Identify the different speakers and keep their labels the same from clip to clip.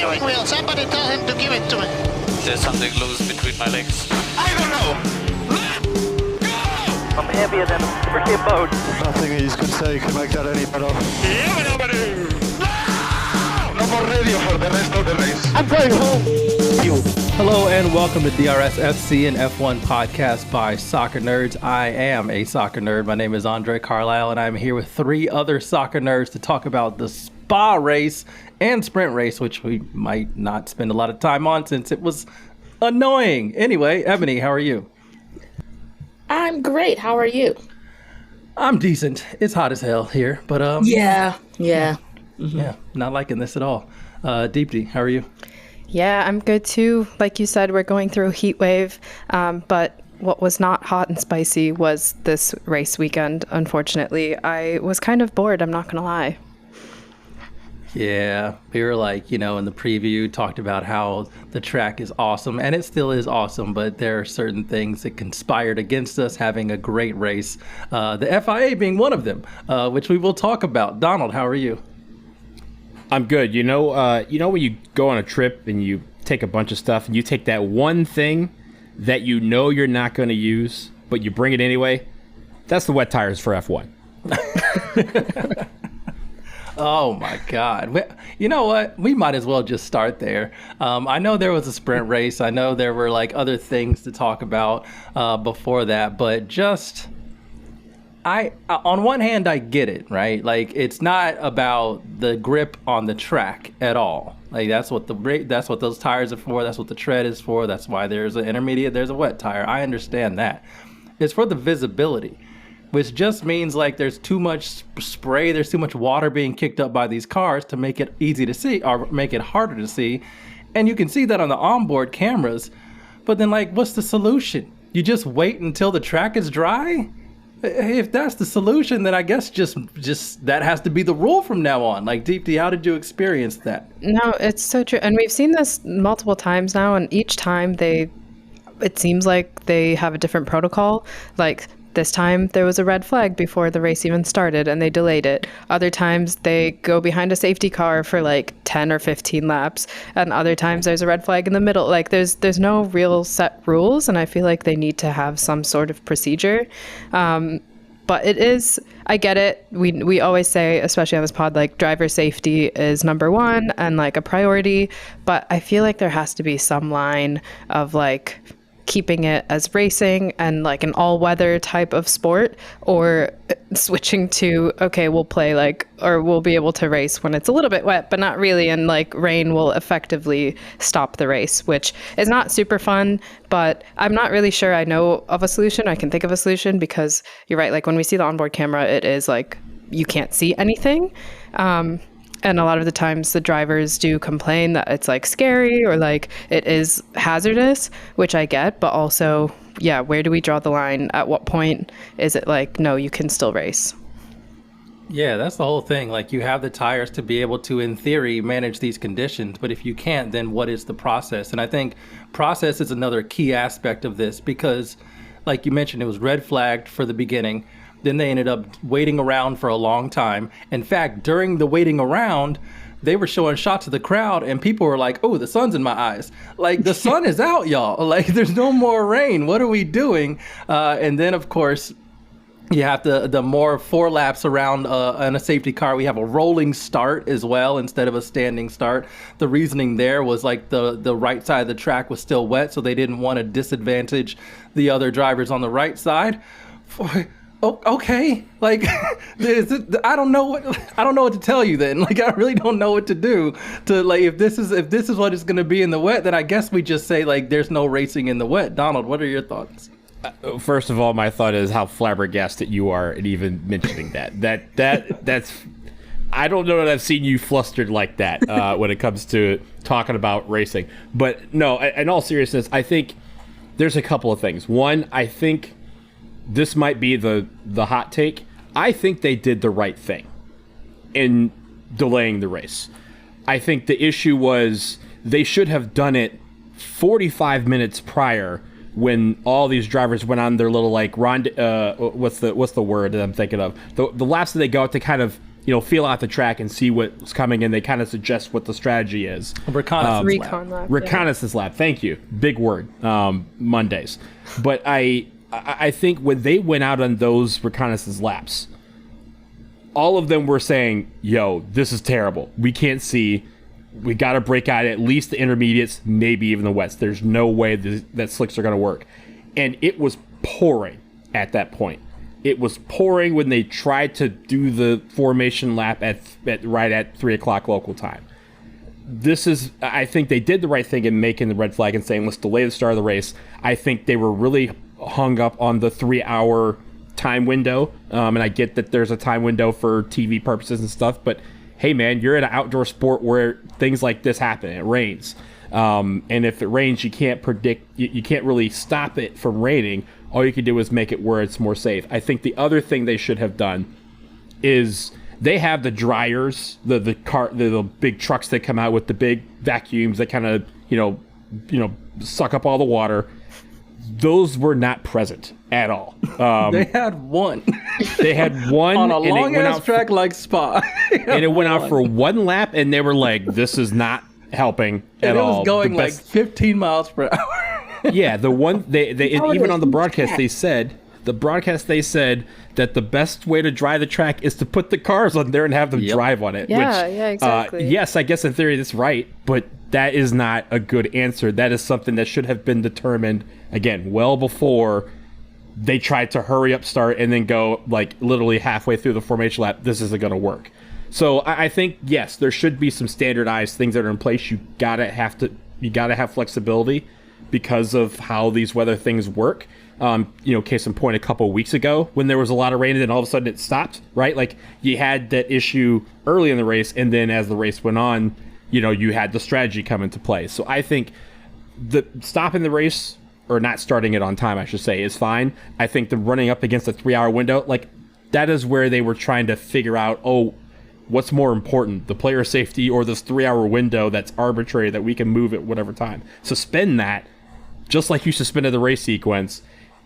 Speaker 1: steering wheel. Somebody tell him to give it to me.
Speaker 2: There's something loose between my legs.
Speaker 3: I don't know. Let's go!
Speaker 4: I'm heavier than a freaking boat.
Speaker 5: Nothing he's could say could make that any better.
Speaker 3: No more radio for the rest of the race.
Speaker 5: I'm going home.
Speaker 6: Hello and welcome to DRS FC and F1 podcast by Soccer Nerds. I am a soccer nerd. My name is André Carlisle and I'm here with three other soccer nerds to talk about the Spa race and sprint race, which we might not spend a lot of time on since it was annoying. Anyway, Eboni, how are you?
Speaker 7: I'm great. How are you?
Speaker 6: I'm decent. It's hot as hell here, but
Speaker 7: Yeah.
Speaker 6: Not liking this at all. Deepti, how are you?
Speaker 8: Yeah, I'm good too. Like you said, we're going through a heat wave, but what was not hot and spicy was this race weekend, unfortunately. I was kind of bored, I'm not going to lie.
Speaker 6: Yeah, we were like, in the preview, talked about how the track is awesome, and it still is awesome, but there are certain things that conspired against us having a great race, the FIA being one of them, which we will talk about. Donald, how are you?
Speaker 9: I'm good. You know when you go on a trip and you take a bunch of stuff and you take that one thing that you know you're not going to use, but you bring it anyway? That's the wet tires for F1.
Speaker 6: Oh my God. You know what? We might as well just start there. I know there was a sprint race. I know there were like other things to talk about before that, but just... on one hand, I get it, right? Like, it's not about the grip on the track at all. Like, that's what those tires are for. That's what the tread is for. That's why there's an intermediate, there's a wet tire. I understand that. It's for the visibility, which just means like there's too much spray, there's too much water being kicked up by these cars to make it easy to see or make it harder to see. And you can see that on the onboard cameras. But then, like, what's the solution? You just wait until the track is dry? If that's the solution, then I guess just that has to be the rule from now on. Like, Deepti, how did you experience that?
Speaker 8: No, it's so true. And we've seen this multiple times now, and each time it seems like they have a different protocol. Like, this time there was a red flag before the race even started and they delayed it. Other times they go behind a safety car for like 10 or 15 laps. And other times there's a red flag in the middle. Like there's no real set rules. And I feel like they need to have some sort of procedure. But it is, I get it. We always say, especially on this pod, like driver safety is number one and like a priority. But I feel like there has to be some line of like, keeping it as racing and like an all-weather type of sport, or switching to, okay, we'll play like, or we'll be able to race when it's a little bit wet, but not really, and like rain will effectively stop the race, which is not super fun, but I'm not really sure I know of a solution. I can think of a solution because you're right, like when we see the onboard camera, it is like you can't see anything. And a lot of the times the drivers do complain that it's like scary or like it is hazardous, which I get, but also, yeah, where do we draw the line? At what point is it like, no, you can still race?
Speaker 6: Yeah, that's the whole thing. Like, you have the tires to be able to, in theory, manage these conditions. But if you can't, then what is the process? And I think process is another key aspect of this because, like you mentioned, it was red flagged for the beginning. Then they ended up waiting around for a long time. In fact, during the waiting around, they were showing shots of the crowd and people were like, oh, the sun's in my eyes. Like, the sun is out, y'all. Like, there's no more rain. What are we doing? And then, of course, you have the more 4 laps around in a safety car. We have a rolling start as well instead of a standing start. The reasoning there was like the right side of the track was still wet, so they didn't want to disadvantage the other drivers on the right side. Oh, okay. Like, I don't know what to tell you then. Like, I really don't know what to do to, like, if this is what it's going to be in the wet, then I guess we just say like there's no racing in the wet. Donald, what are your thoughts?
Speaker 9: First of all, my thought is how flabbergasted you are at even mentioning that. That's I don't know that I've seen you flustered like that when it comes to talking about racing. But no, in all seriousness, I think there's a couple of things. One, I think this might be the hot take. I think they did the right thing in delaying the race. I think the issue was they should have done it 45 minutes prior when all these drivers went on their little like what's the word that I'm thinking of? The laps that they go out to kind of feel out the track and see what's coming, and they kind of suggest what the strategy is. Reconnaissance lap. Thank you. Big word. Mondays. But I think when they went out on those reconnaissance laps, all of them were saying, yo, this is terrible. We can't see. We got to break out at least the intermediates, maybe even the wets. There's no way that slicks are going to work. And it was pouring at that point. It was pouring when they tried to do the formation lap right at 3 o'clock local time. I think they did the right thing in making the red flag and saying, let's delay the start of the race. I think they were really hung up on the 3-hour time window. And I get that there's a time window for TV purposes and stuff, but hey man, you're in an outdoor sport where things like this happen. It rains. And if it rains, you can't predict, you can't really stop it from raining. All you can do is make it where it's more safe. I think the other thing they should have done is they have the dryers, the big trucks that come out with the big vacuums that kind of, suck up all the water. Those were not present at all.
Speaker 6: They had one.
Speaker 9: They had one
Speaker 6: on a long ass track like Spa.
Speaker 9: And it went out for one lap, and they were like, this is not helping at all.
Speaker 6: And it was going like 15 miles per hour.
Speaker 9: Yeah, the one they even on the broadcast they said that the best way to dry the track is to put the cars on there and have them drive on it.
Speaker 8: Yeah, exactly.
Speaker 9: Yes, I guess in theory that's right, but that is not a good answer. That is something that should have been determined again well before they tried to hurry up start and then go like literally halfway through the formation lap. This isn't going to work. So I think yes, there should be some standardized things that are in place. You gotta have flexibility because of how these weather things work. Case in point, a couple of weeks ago when there was a lot of rain and then all of a sudden it stopped, right? Like you had that issue early in the race, and then as the race went on, you had the strategy come into play. So I think the stopping the race, or not starting it on time, I should say, is fine. I think the running up against a 3-hour window, like that is where they were trying to figure out, what's more important, the player safety or this 3-hour window that's arbitrary that we can move at whatever time. Suspend that, just like you suspended the race sequence.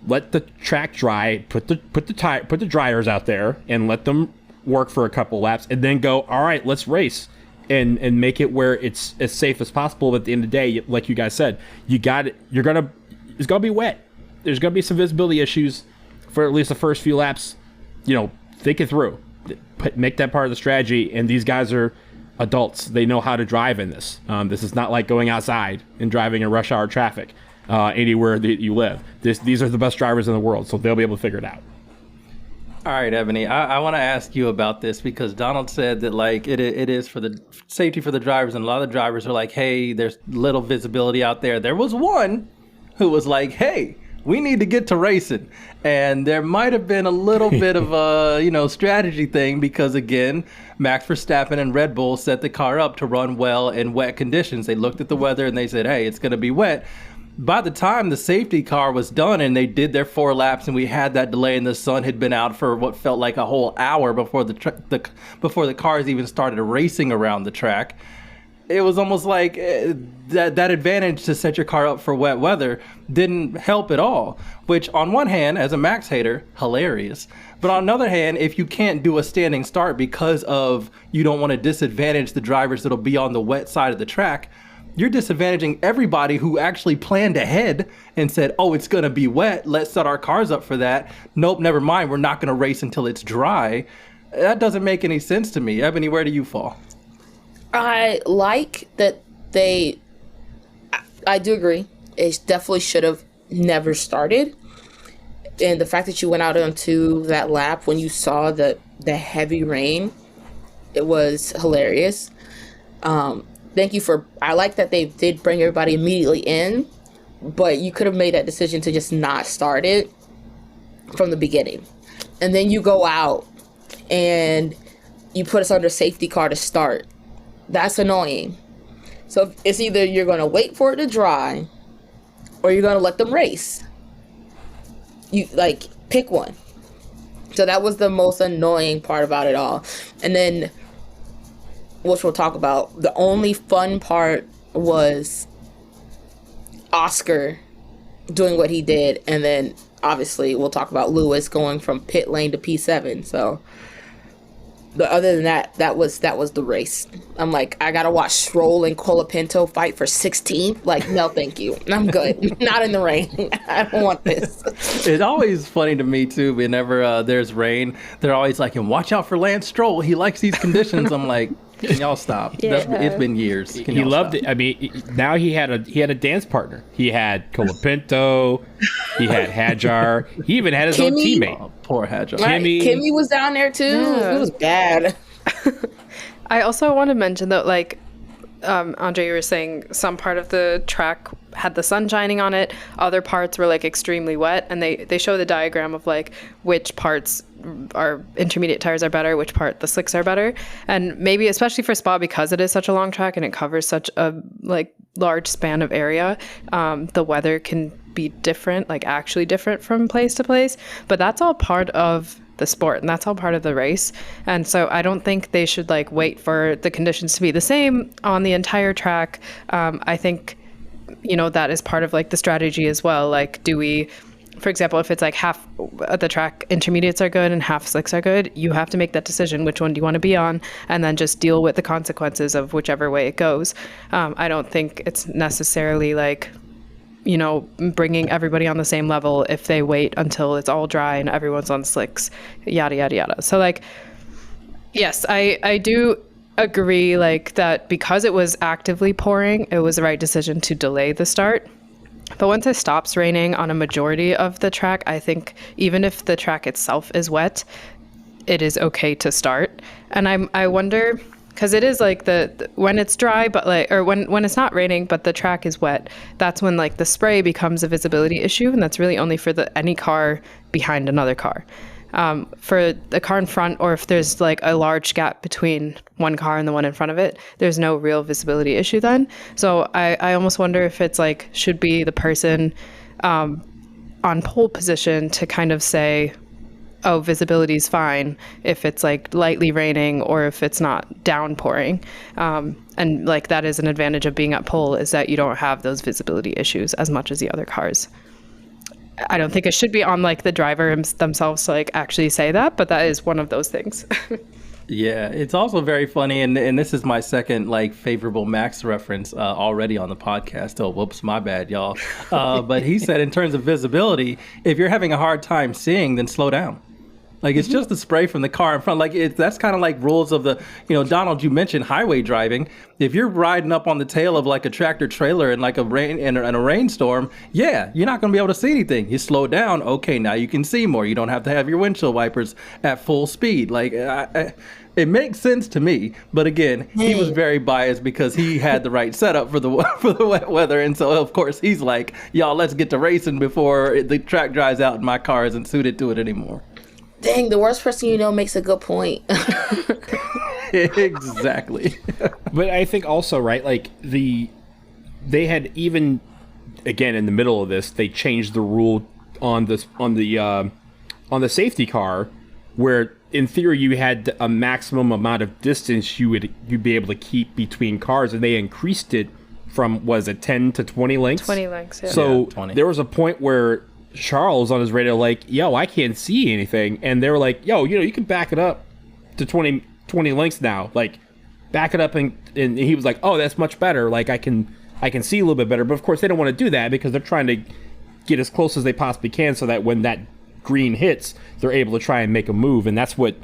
Speaker 9: Let the track dry, put the dryers out there and let them work for a couple laps, and then go, all right, let's race and make it where it's as safe as possible. But at the end of the day, like you guys said, it's gonna be wet. There's gonna be some visibility issues for at least the first few laps. Think it through. Make that part of the strategy, and these guys are adults. They know how to drive in this. This is not like going outside and driving in rush hour traffic anywhere that you live. These are the best drivers in the world, so they'll be able to figure it out.
Speaker 6: All right, Ebony, I want to ask you about this because Donald said that like it is for the safety for the drivers, and a lot of the drivers are like, hey, there's little visibility out there. There was one who was like, hey, we need to get to racing. And there might have been a little bit of a, strategy thing because, again, Max Verstappen and Red Bull set the car up to run well in wet conditions. They looked at the weather and they said, hey, it's going to be wet. By the time the safety car was done and they did their 4 laps and we had that delay and the sun had been out for what felt like a whole hour before before the cars even started racing around the track, it was almost like that advantage to set your car up for wet weather didn't help at all, which on one hand, as a Max hater, hilarious. But on the other hand, if you can't do a standing start because of you don't want to disadvantage the drivers that'll be on the wet side of the track, you're disadvantaging everybody who actually planned ahead and said, oh, it's going to be wet. Let's set our cars up for that. Nope, never mind. We're not going to race until it's dry. That doesn't make any sense to me. Ebony, where do you fall?
Speaker 7: I like that I do agree. It definitely should have never started. And the fact that you went out onto that lap when you saw the heavy rain, it was hilarious. I like that they did bring everybody immediately in, but you could have made that decision to just not start it from the beginning. And then you go out and you put us under safety car to start. That's annoying. So it's either you're going to wait for it to dry or you're going to let them race. You pick one. So that was the most annoying part about it all. And then, which we'll talk about, the only fun part was Oscar doing what he did. And then obviously we'll talk about Lewis going from pit lane to P7. So But other than that, that was the race. I'm like, I gotta watch Stroll and Colapinto fight for 16th. Like, no, thank you. I'm good. Not in the rain. I don't want this.
Speaker 6: It's always funny to me too. Whenever there's rain, they're always like, "And watch out for Lance Stroll. He likes these conditions." I'm like, can y'all stop?
Speaker 8: Yeah.
Speaker 6: It's been years. Can
Speaker 9: He
Speaker 6: y'all
Speaker 9: loved
Speaker 6: stop?
Speaker 9: it. I mean, now he had a dance partner. He had Colapinto. He had Hadjar. He even had his own
Speaker 7: Kimmy?
Speaker 9: teammate.
Speaker 6: Oh, poor Hadjar.
Speaker 7: Right? Kimmy was down there too.
Speaker 8: Yeah.
Speaker 7: It was bad.
Speaker 8: I also want to mention that, like, André, you were saying some part of the track had the sun shining on it. Other parts were like extremely wet, and they show the diagram of like which parts our intermediate tires are better, which part the slicks are better. And maybe especially for Spa, because it is such a long track and it covers such a like large span of area, the weather can be different, like actually different from place to place. But that's all part of the sport, and that's all part of the race. And so I don't think they should like wait for the conditions to be the same on the entire track. I think, you know, that is part of like the strategy as well. Like, do we, for example, if it's like half of the track intermediates are good and half slicks are good, you have to make that decision, which one do you want to be on, and then just deal with the consequences of whichever way it goes. I don't think it's necessarily like, you know, bringing everybody on the same level if they wait until it's all dry and everyone's on slicks, yada, yada, yada. So like, yes, I do agree like that because it was actively pouring, it was the right decision to delay the start. But once it stops raining on a majority of the track, I think even if the track itself is wet, it is okay to start. And I wonder, because it is like the when it's dry, but like, or when it's not raining, but the track is wet, that's when like the spray becomes a visibility issue, and that's really only for any car behind another car. For the car in front, or if there's like a large gap between one car and the one in front of it, there's no real visibility issue then. So I almost wonder if it's like, should be the person on pole position to kind of say, oh, visibility is fine if it's like lightly raining or if it's not downpouring. And like that is an advantage of being at pole, is that you don't have those visibility issues as much as the other cars. I don't think it should be on like the driver themselves to like actually say that, but that is one of those things.
Speaker 6: Yeah, it's also very funny, and this is my second like favorable Max reference already on the podcast. Oh, whoops, my bad, y'all. But he said in terms of visibility, if you're having a hard time seeing, then slow down. Like, it's just the spray from the car in front. Like, that's kind of like rules of the, you know, Donald, you mentioned highway driving. If you're riding up on the tail of like a tractor trailer in like a rainstorm, yeah, you're not going to be able to see anything. You slow down. Okay, now you can see more. You don't have to have your windshield wipers at full speed. Like, it makes sense to me. But again, he was very biased because he had the right setup for the wet weather. And so, of course, he's like, y'all, let's get to racing before the track dries out and my car isn't suited to it anymore.
Speaker 7: Dang, the worst person you know makes a good point.
Speaker 6: Exactly.
Speaker 9: But I think also, right, like they had even, again, in the middle of this, they changed the rule on the safety car, where in theory you had a maximum amount of distance you'd be able to keep between cars, and they increased it from, was it 10 to 20 lengths?
Speaker 8: 20 lengths, yeah.
Speaker 9: So
Speaker 6: yeah, 20.
Speaker 9: There was a point where Charles on his radio like, yo, I can't see anything, and they were like, yo, you know, you can back it up to 20 lengths now, like back it up, and he was like, oh, that's much better, like I can see a little bit better. But of course they don't want to do that because they're trying to get as close as they possibly can so that when that green hits, they're able to try and make a move. And that's what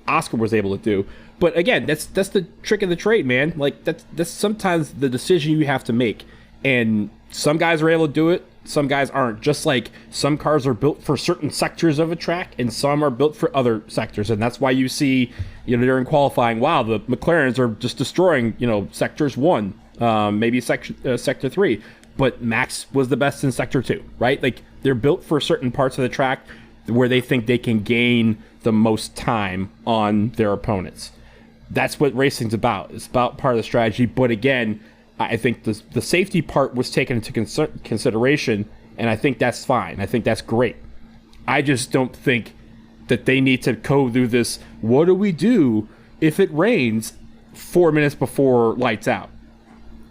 Speaker 9: Oscar was able to do. But again, that's the trick of the trade, man. Like that's sometimes the decision you have to make, and some guys are able to do it, some guys aren't. Just like some cars are built for certain sectors of a track and some are built for other sectors. And that's why you see, you know, during qualifying, wow, the McLarens are just destroying, you know, sectors 1, maybe sector 3. But Max was the best in sector 2, right? Like, they're built for certain parts of the track where they think they can gain the most time on their opponents. That's what racing's about. It's about part of the strategy. But again, I think the safety part was taken into consideration, and I think that's fine. I think that's great. I just don't think that they need to go through this, what do we do if it rains 4 minutes before lights out?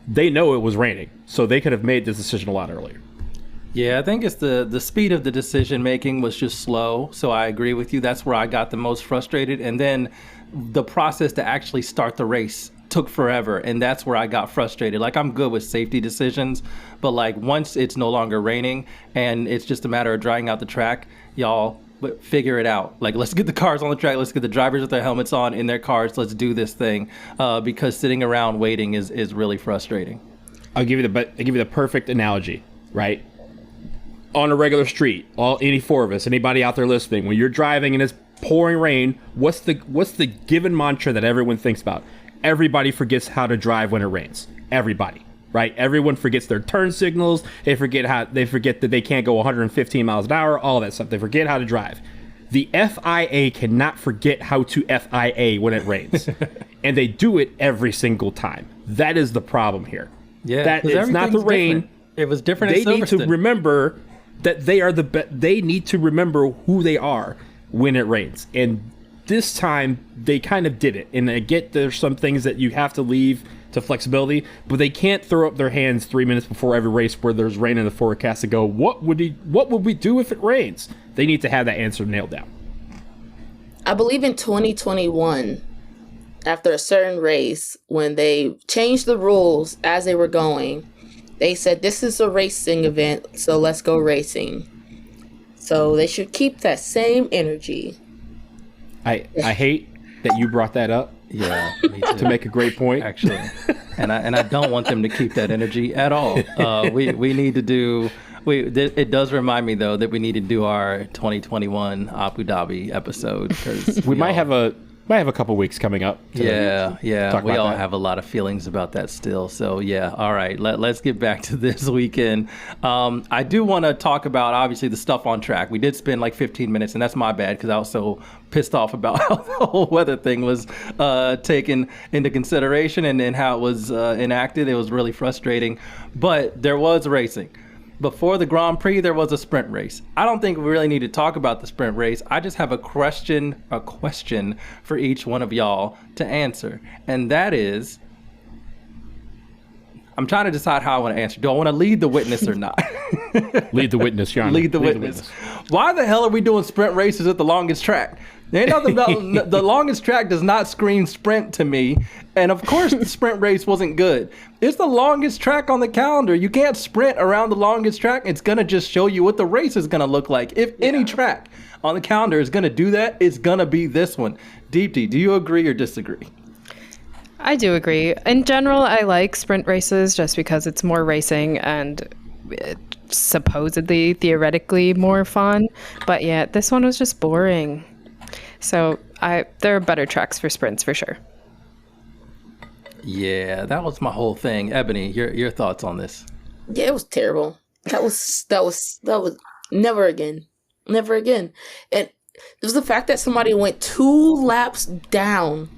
Speaker 9: They know it was raining, so they could have made this decision a lot earlier.
Speaker 6: Yeah, I think it's the speed of the decision making was just slow. So I agree with you. That's where I got the most frustrated. And then the process to actually start the race took forever, and that's where I got frustrated. Like, I'm good with safety decisions, but like once it's no longer raining and it's just a matter of drying out the track, y'all figure it out. Like, let's get the cars on the track, let's get the drivers with their helmets on in their cars, let's do this thing, because sitting around waiting is really frustrating.
Speaker 9: I'll give you the perfect analogy, right? On a regular street, any four of us, anybody out there listening, when you're driving and it's pouring rain, what's the given mantra that everyone thinks about? Everybody forgets how to drive when it rains. Everybody, right? Everyone forgets their turn signals. They forget that they can't go 115 miles an hour, all that stuff. They forget how to drive. The FIA cannot forget how to FIA when it rains. And they do it every single time. That is the problem here.
Speaker 6: Yeah,
Speaker 9: that it's not the rain.
Speaker 6: Different. It was different.
Speaker 9: They need to remember that they are they need to remember who they are when it rains. And this time they kind of did it. And I get there's some things that you have to leave to flexibility, but they can't throw up their hands 3 minutes before every race where there's rain in the forecast to go, what would we do if it rains? They need to have that answer nailed down.
Speaker 7: I believe in 2021, after a certain race, when they changed the rules as they were going, they said, this is a racing event, so let's go racing. So they should keep that same energy.
Speaker 9: I hate that you brought that up.
Speaker 6: Yeah, me too.
Speaker 9: To make a great point,
Speaker 6: actually, and I don't want them to keep that energy at all. We need to do. It does remind me though that we need to do our 2021 Abu Dhabi episode, because
Speaker 9: we might have a couple weeks coming up.
Speaker 6: Yeah. We all have a lot of feelings about that still. So yeah, all right. Let's get back to this weekend. I do want to talk about obviously the stuff on track. We did spend like 15 minutes, and that's my bad because I was so pissed off about how the whole weather thing was taken into consideration and then how it was enacted. It was really frustrating, but there was racing. Before the Grand Prix, there was a sprint race. I don't think we really need to talk about the sprint race. I just have a question for each one of y'all to answer. And that is, I'm trying to decide how I want to answer. Do I want to lead the witness or not?
Speaker 9: Lead the witness, John.
Speaker 6: Lead the witness. Why the hell are we doing sprint races at the longest track? There ain't nothing about the longest track does not scream sprint to me. And of course the sprint race wasn't good. It's the longest track on the calendar. You can't sprint around the longest track. It's going to just show you what the race is going to look like. If any track on the calendar is going to do that, it's going to be this one. Deepti, do you agree or disagree?
Speaker 8: I do agree. In general, I like sprint races just because it's more racing and supposedly, theoretically more fun. But yeah, this one was just boring. So there are better tracks for sprints for sure.
Speaker 6: Yeah, that was my whole thing. Eboni, your thoughts on this?
Speaker 7: Yeah, it was terrible. That was never again. And it was the fact that somebody went 2 laps down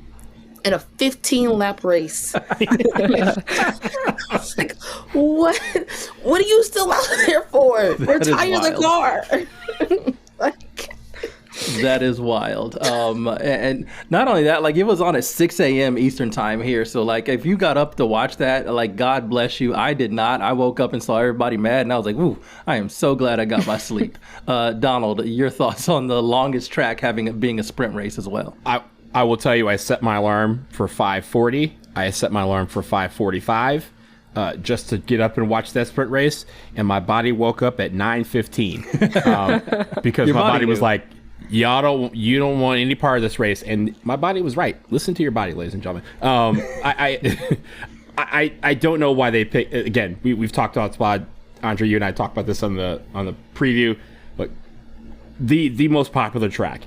Speaker 7: in a 15-lap race. Like, what are you still out there for? Retire the car. Like,
Speaker 6: that is wild. And not only that, like, it was on at 6 a.m. Eastern time here. So like, if you got up to watch that, like, God bless you. I did not. I woke up and saw everybody mad, and I was like, ooh, I am so glad I got my sleep. Donald, your thoughts on the longest track being a sprint race as well?
Speaker 9: I will tell you, I set my alarm for 5:40. I set my alarm for 5:45. Just to get up and watch that sprint race, and my body woke up at 9:15 because my body was like, you don't want any part of this race, and my body was right. Listen to your body, ladies and gentlemen. I don't know why they pick. Again, we've talked about Spot. André, you and I talked about this on the preview, but the most popular track.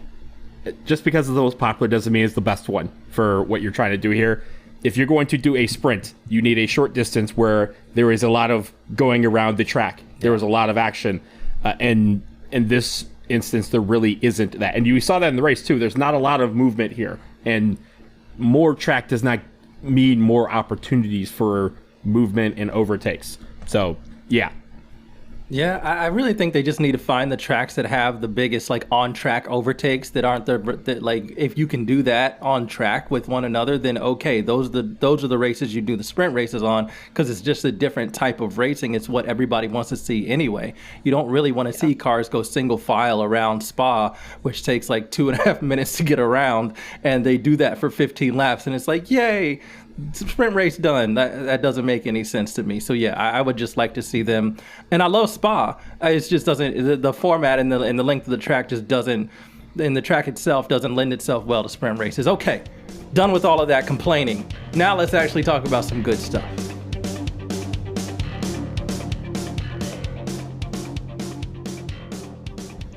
Speaker 9: Just because it's the most popular doesn't mean it's the best one for what you're trying to do here. If you're going to do a sprint, you need a short distance where there is a lot of going around the track. There was a lot of action. And in this instance, there really isn't that. And you saw that in the race, too. There's not a lot of movement here. And more track does not mean more opportunities for movement and overtakes. So, yeah.
Speaker 6: Yeah, I really think they just need to find the tracks that have the biggest like on track overtakes that aren't that like if you can do that on track with one another, then okay, those are the races you do the sprint races on, because it's just a different type of racing. It's what everybody wants to see anyway. You don't really want to see cars go single file around Spa, which takes like 2.5 minutes to get around, and they do that for 15 laps, and it's like, yay, sprint race done. That doesn't make any sense to me. So yeah, I would just like to see them. And I love Spa. It just doesn't. The format and the length of the track just doesn't. And the track itself doesn't lend itself well to sprint races. Okay, done with all of that complaining. Now let's actually talk about some good stuff.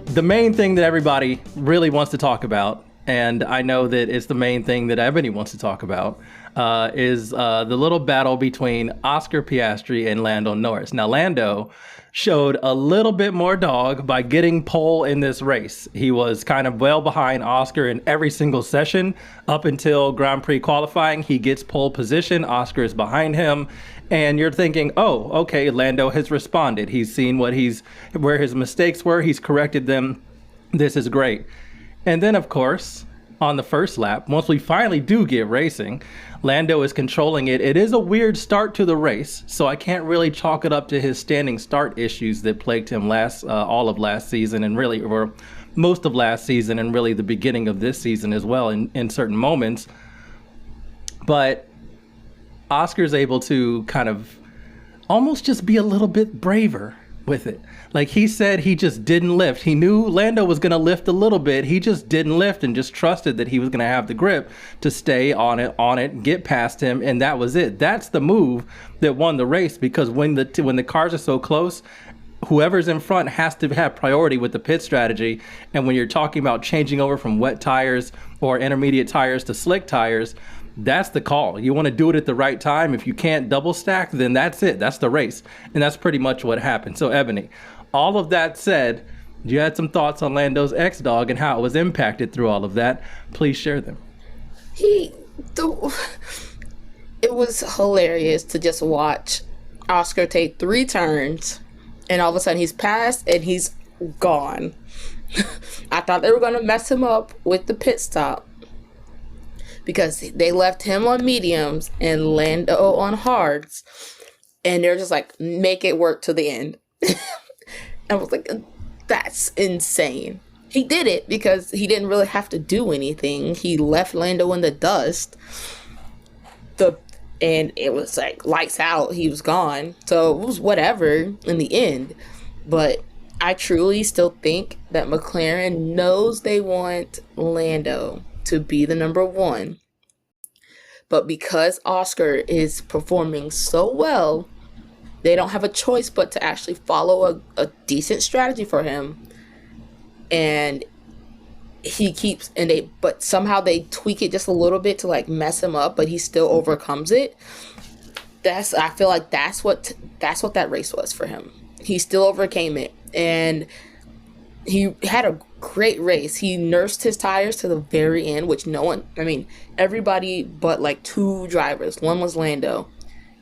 Speaker 6: The main thing that everybody really wants to talk about, and I know that it's the main thing that Eboni wants to talk about, is the little battle between Oscar Piastri and Lando Norris. Now, Lando showed a little bit more dog by getting pole in this race. He was kind of well behind Oscar in every single session up until Grand Prix qualifying. He gets pole position. Oscar is behind him. And you're thinking, oh, okay, Lando has responded. He's seen where his mistakes were. He's corrected them. This is great. And then, of course, on the first lap, once we finally do get racing, Lando is controlling it. It is a weird start to the race, so I can't really chalk it up to his standing start issues that plagued him all of last season, and really, or most of last season, and really the beginning of this season as well in certain moments. But Oscar's able to kind of almost just be a little bit braver with it. Like he said, he just didn't lift. He knew Lando was going to lift a little bit. He just didn't lift and just trusted that he was going to have the grip to stay on it, get past him, and that was it. That's the move that won the race, because when the cars are so close, whoever's in front has to have priority with the pit strategy. And when you're talking about changing over from wet tires or intermediate tires to slick tires, that's the call. You want to do it at the right time. If you can't double stack, then that's it. That's the race. And that's pretty much what happened. So, Eboni, all of that said, you had some thoughts on Lando's X-Dog and how it was impacted through all of that. Please share them.
Speaker 7: It was hilarious to just watch Oscar take 3 turns, and all of a sudden he's passed and he's gone. I thought they were going to mess him up with the pit stop, because they left him on mediums and Lando on hards, and they're just like, make it work to the end. I was like, that's insane. He did it because he didn't really have to do anything. He left Lando in the dust. And it was like lights out. He was gone. So it was whatever in the end. But I truly still think that McLaren knows they want Lando to be the number 1. But because Oscar is performing so well, they don't have a choice but to actually follow a decent strategy for him. And but somehow they tweak it just a little bit to like mess him up, but he still overcomes it. I feel like that's what that race was for him. He still overcame it, and he had a great race. He nursed his tires to the very end, which everybody but like 2 drivers, one was Lando,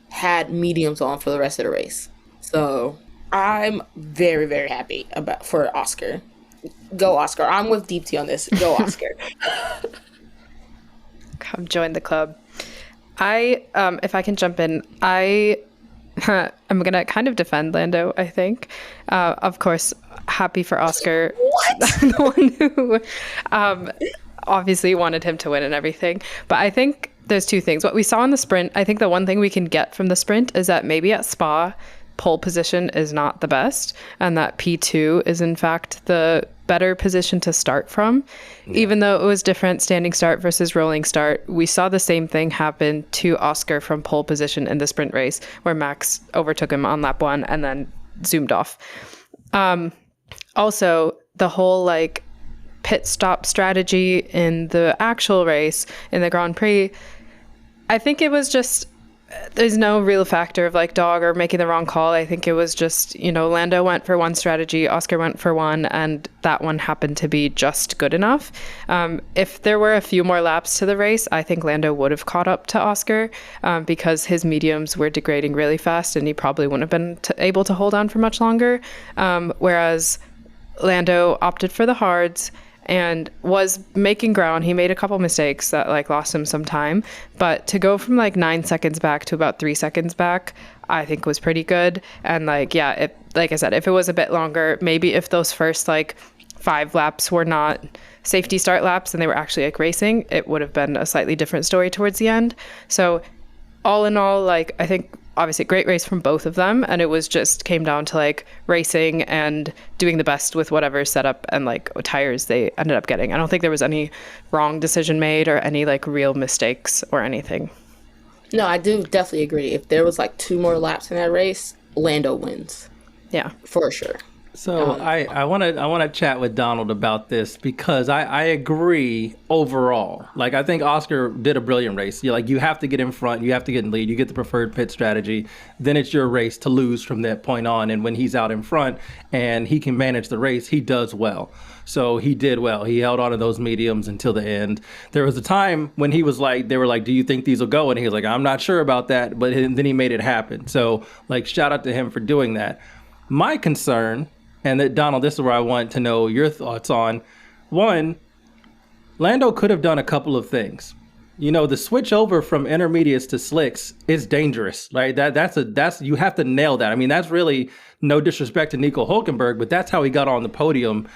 Speaker 7: had mediums on for the rest of the race. So I'm very, very happy for Oscar. Go Oscar. I'm with Deepti on this. Go Oscar.
Speaker 8: Come join the club. If I can jump in, I'm going to kind of defend Lando, I think. Of course, happy for Oscar.
Speaker 7: What?
Speaker 8: The one who obviously wanted him to win and everything. But I think there's 2 things. What we saw in the sprint, I think the one thing we can get from the sprint is that maybe at Spa, pole position is not the best, and that P2 is in fact the better position to start from. Yeah. Even though it was different standing start versus rolling start, we saw the same thing happen to Oscar from pole position in the sprint race, where Max overtook him on lap 1 and then zoomed off. Also, the whole like pit stop strategy in the actual race in the Grand Prix, I think it was just there's no real factor of like dog or making the wrong call. I think it was just, Lando went for one strategy, Oscar went for one, and that one happened to be just good enough. If there were a few more laps to the race, I think Lando would have caught up to Oscar because his mediums were degrading really fast and he probably wouldn't have been able to hold on for much longer. Whereas Lando opted for the hards and was making ground. He made a couple mistakes that like lost him some time, but to go from like 9 seconds back to about 3 seconds back, I think was pretty good. And like I said, if it was a bit longer, maybe if those first like 5 laps were not safety start laps and they were actually like racing, it would have been a slightly different story towards the end. So all in all, like I think obviously great race from both of them, and it was just came down to like racing and doing the best with whatever setup and like tires they ended up getting. I don't think there was any wrong decision made or any like real mistakes or anything.
Speaker 7: No, I do definitely agree. If there was like 2 more laps in that race, Lando wins.
Speaker 8: Yeah,
Speaker 7: for sure.
Speaker 6: So I want to chat with Donald about this because I agree overall. Like I think Oscar did a brilliant race. You have to get in front, you have to get in lead, you get the preferred pit strategy. Then it's your race to lose from that point on. And when he's out in front and he can manage the race, he does well. So he did well. He held on to those mediums until the end. There was a time when he was like, they were like, "Do you think these will go?" And he was like, "I'm not sure about that." But then he made it happen. So like shout out to him for doing that. My concern. And that, Donald, this is where I want to know your thoughts on. One, Lando could have done a couple of things. The switch over from intermediates to slicks is dangerous. Right? That's you have to nail that. I mean, that's really no disrespect to Nico Hülkenberg, but that's how he got on the podium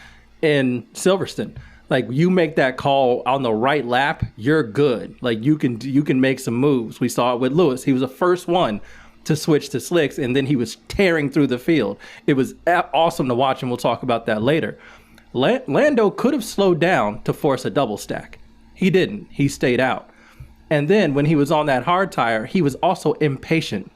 Speaker 6: in Silverstone. Like you make that call on the right lap, you're good. Like you can make some moves. We saw it with Lewis. He was the first one to switch to slicks, and then he was tearing through the field. It was awesome to watch, and we'll talk about that later. Lando could have slowed down to force a double stack. He didn't. He stayed out. And then when he was on that hard tire, he was also impatient.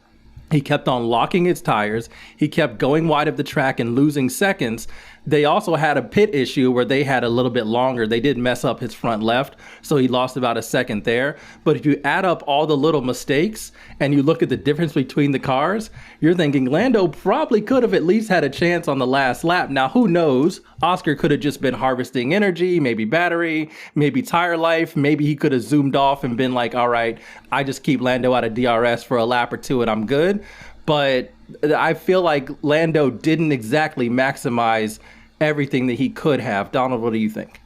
Speaker 6: He kept on locking his tires. He kept going wide of the track and losing seconds. They also had a pit issue where they had a little bit longer. They did mess up his front left, so he lost about a second there. But if you add up all the little mistakes and you look at the difference between the cars, you're thinking Lando probably could have at least had a chance on the last lap. Now, who knows? Oscar could have just been harvesting energy, maybe battery, maybe tire life. Maybe he could have zoomed off and been like, all right, I just keep Lando out of DRS for a lap or two and I'm good. But I feel like Lando didn't exactly maximize everything that he could have. Donald, what do you think?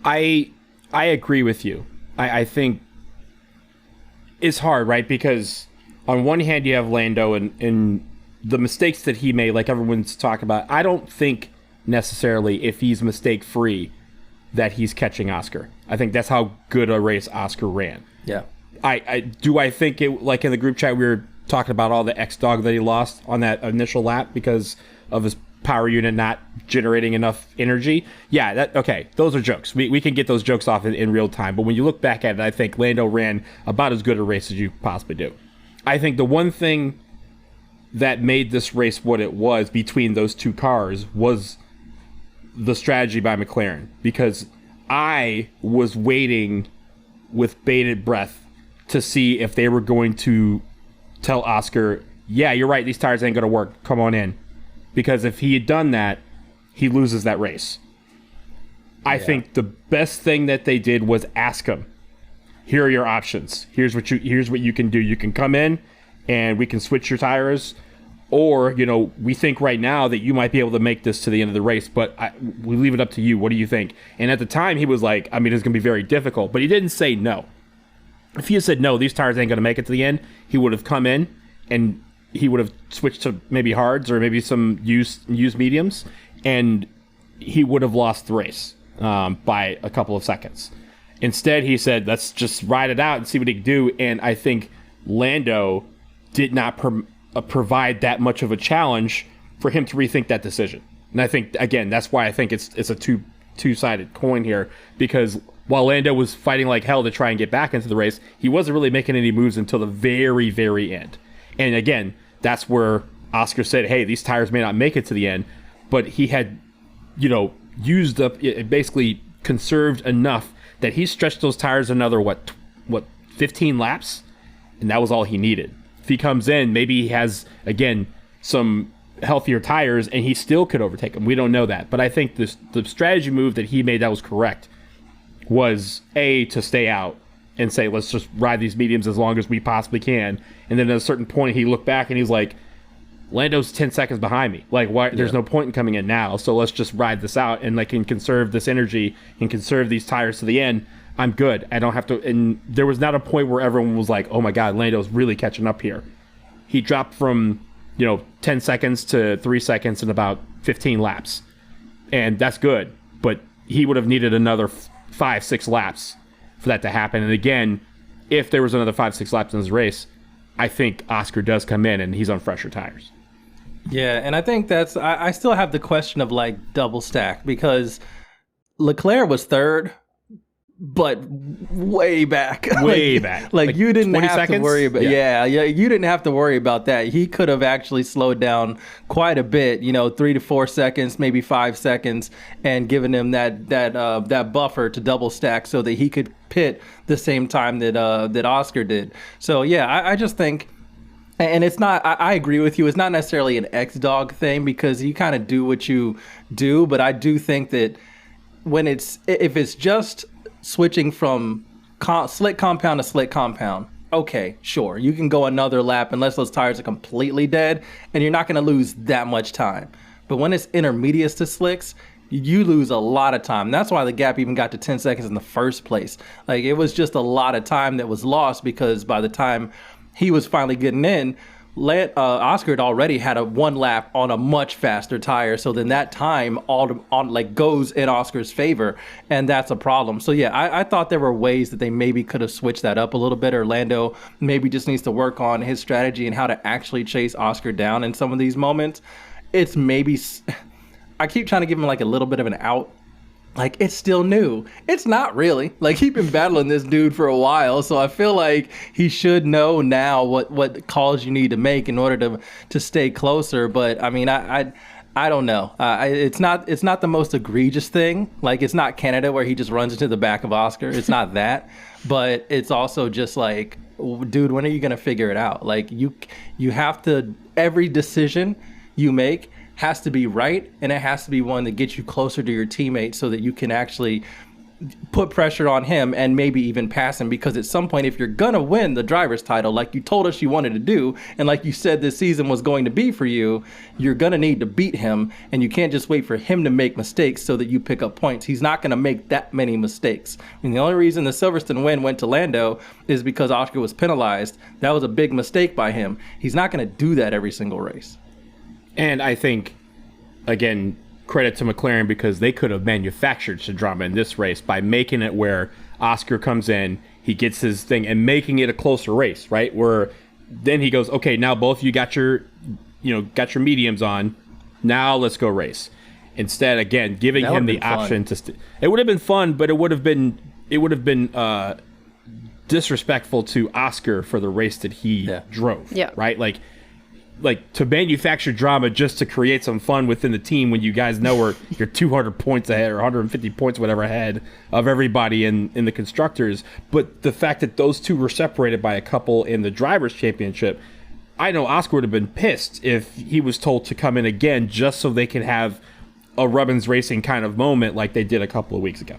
Speaker 9: I agree with you. I think it's hard, right? Because on one hand, you have Lando and the mistakes that he made, like everyone's talking about. I don't think necessarily if he's mistake-free that he's catching Oscar. I think that's how good a race Oscar ran.
Speaker 6: Yeah.
Speaker 9: I think it, like in the group chat, we were talking about all the X-Dog that he lost on that initial lap because of his power unit not generating enough energy. Yeah, okay, those are jokes. We can get those jokes off in real time. But when you look back at it, I think Lando ran about as good a race as you possibly do. I think the one thing that made this race what it was between those two cars was the strategy by McLaren. Because I was waiting with bated breath to see if they were going to tell Oscar, yeah, you're right, these tires ain't going to work. Come on in. Because if he had done that, he loses that race. I think the best thing that they did was ask him, here are your options. Here's what you can do. You can come in and we can switch your tires. Or, we think right now that you might be able to make this to the end of the race, but we leave it up to you. What do you think? And at the time, he was like, it's going to be very difficult. But he didn't say no. If he had said, no, these tires ain't going to make it to the end, he would have come in and he would have switched to maybe hards or maybe some used mediums, and he would have lost the race by a couple of seconds. Instead, he said, let's just ride it out and see what he can do. And I think Lando did not provide that much of a challenge for him to rethink that decision. And I think, again, that's why I think it's a two-sided coin here, because while Lando was fighting like hell to try and get back into the race, he wasn't really making any moves until the very, very end. And again, that's where Oscar said, hey, these tires may not make it to the end, but he had, used up, basically conserved enough that he stretched those tires another, 15 laps? and that was all he needed. If he comes in, maybe he has, again, some healthier tires, and he still could overtake him. We don't know that. But I think the strategy move that he made that was correct was, A, to stay out and say, let's just ride these mediums as long as we possibly can. And then at a certain point, he looked back and he's like, Lando's 10 seconds behind me. Like, why? There's no point in coming in now. So let's just ride this out and like can conserve this energy and conserve these tires to the end. I'm good. I don't have to. And there was not a point where everyone was like, oh my God, Lando's really catching up here. He dropped from, 10 seconds to 3 seconds in about 15 laps. And that's good. But he would have needed another 5-6 laps for that to happen. And again, if there was another 5-6 laps in this race, I think Oscar does come in and he's on fresher tires.
Speaker 6: Yeah, and I think I still have the question of like double stack, because Leclerc was third, but way back.
Speaker 9: Way back.
Speaker 6: Like you didn't have
Speaker 9: seconds?
Speaker 6: to worry about yeah, you didn't have to worry about that. He could have actually slowed down quite a bit, 3 to 4 seconds, maybe 5 seconds, and given him that buffer to double stack so that he could pit the same time that Oscar did. So yeah, I just think, and it's not, I agree with you, it's not necessarily an X-Dog thing because you kind of do what you do, but I do think that if it's just switching from slick compound to slick compound, okay, sure, you can go another lap unless those tires are completely dead, and you're not going to lose that much time. But when it's intermediates to slicks, you lose a lot of time. That's why the gap even got to 10 seconds in the first place. Like, it was just a lot of time that was lost because by the time he was finally getting in, Oscar had already had one lap on a much faster tire, so then that time goes in Oscar's favor, and that's a problem. So yeah, I thought there were ways that they maybe could have switched that up a little bit, or Lando maybe just needs to work on his strategy and how to actually chase Oscar down in some of these moments. It's maybe, I keep trying to give him like a little bit of an out. Like, it's still new. It's not really. Like, he's been battling this dude for a while, so I feel like he should know now what calls you need to make in order to stay closer. But I mean, I don't know. It's not the most egregious thing. Like, it's not Canada where he just runs into the back of Oscar. It's not that. But it's also just like, dude, when are you gonna figure it out? Like, you have to, every decision you make has to be right, and it has to be one that gets you closer to your teammate so that you can actually put pressure on him and maybe even pass him, because at some point, if you're gonna win the driver's title like you told us you wanted to do, and like you said this season was going to be for you, you're gonna need to beat him, and you can't just wait for him to make mistakes so that you pick up points. He's not gonna make that many mistakes. I mean, the only reason the Silverstone win went to Lando is because Oscar was penalized. That was a big mistake by him. He's not gonna do that every single race.
Speaker 9: And I think, again, credit to McLaren, because they could have manufactured some drama in this race by making it where Oscar comes in, he gets his thing, and making it a closer race, right? Where then he goes, okay, now both of you got your mediums on, now let's go race. Instead, again, giving him the option to. It would have been fun, but it would have been disrespectful to Oscar for the race that he drove. Yeah. Right, like to manufacture drama just to create some fun within the team when you guys know you're 200 points ahead or 150 points, whatever, ahead of everybody in the constructors. But the fact that those two were separated by a couple in the drivers' championship, I know Oscar would have been pissed if he was told to come in again just so they could have a Rubbins Racing kind of moment like they did a couple of weeks ago.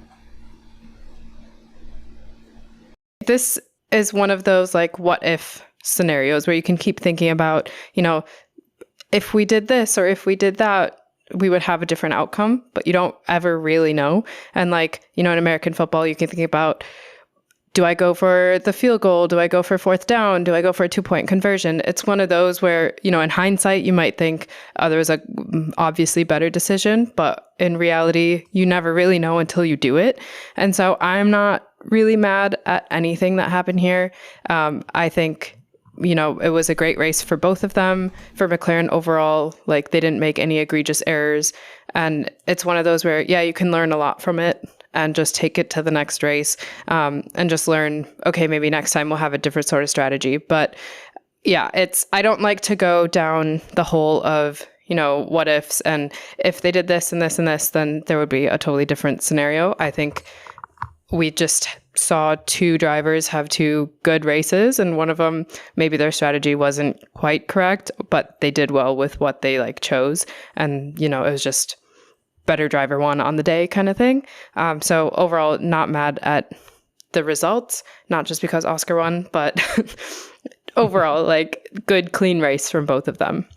Speaker 8: This is one of those like what if scenarios where you can keep thinking about, if we did this or if we did that, we would have a different outcome, but you don't ever really know. And in American football, you can think about, do I go for the field goal? Do I go for fourth down? Do I go for a 2-point conversion? It's one of those where, in hindsight, you might think, there was a obviously better decision, but in reality, you never really know until you do it. And so I'm not really mad at anything that happened here. I think it was a great race for both of them. For McLaren overall, they didn't make any egregious errors. And it's one of those where, you can learn a lot from it and just take it to the next race, and just learn, okay, maybe next time we'll have a different sort of strategy. But I don't like to go down the hole of, what ifs, and if they did this and this and this, then there would be a totally different scenario. I think we just saw two drivers have two good races, and one of them, maybe their strategy wasn't quite correct, but they did well with what they like chose. And, it was just better driver won on the day kind of thing. So overall, not mad at the results, not just because Oscar won, but overall, like good, clean race from both of them.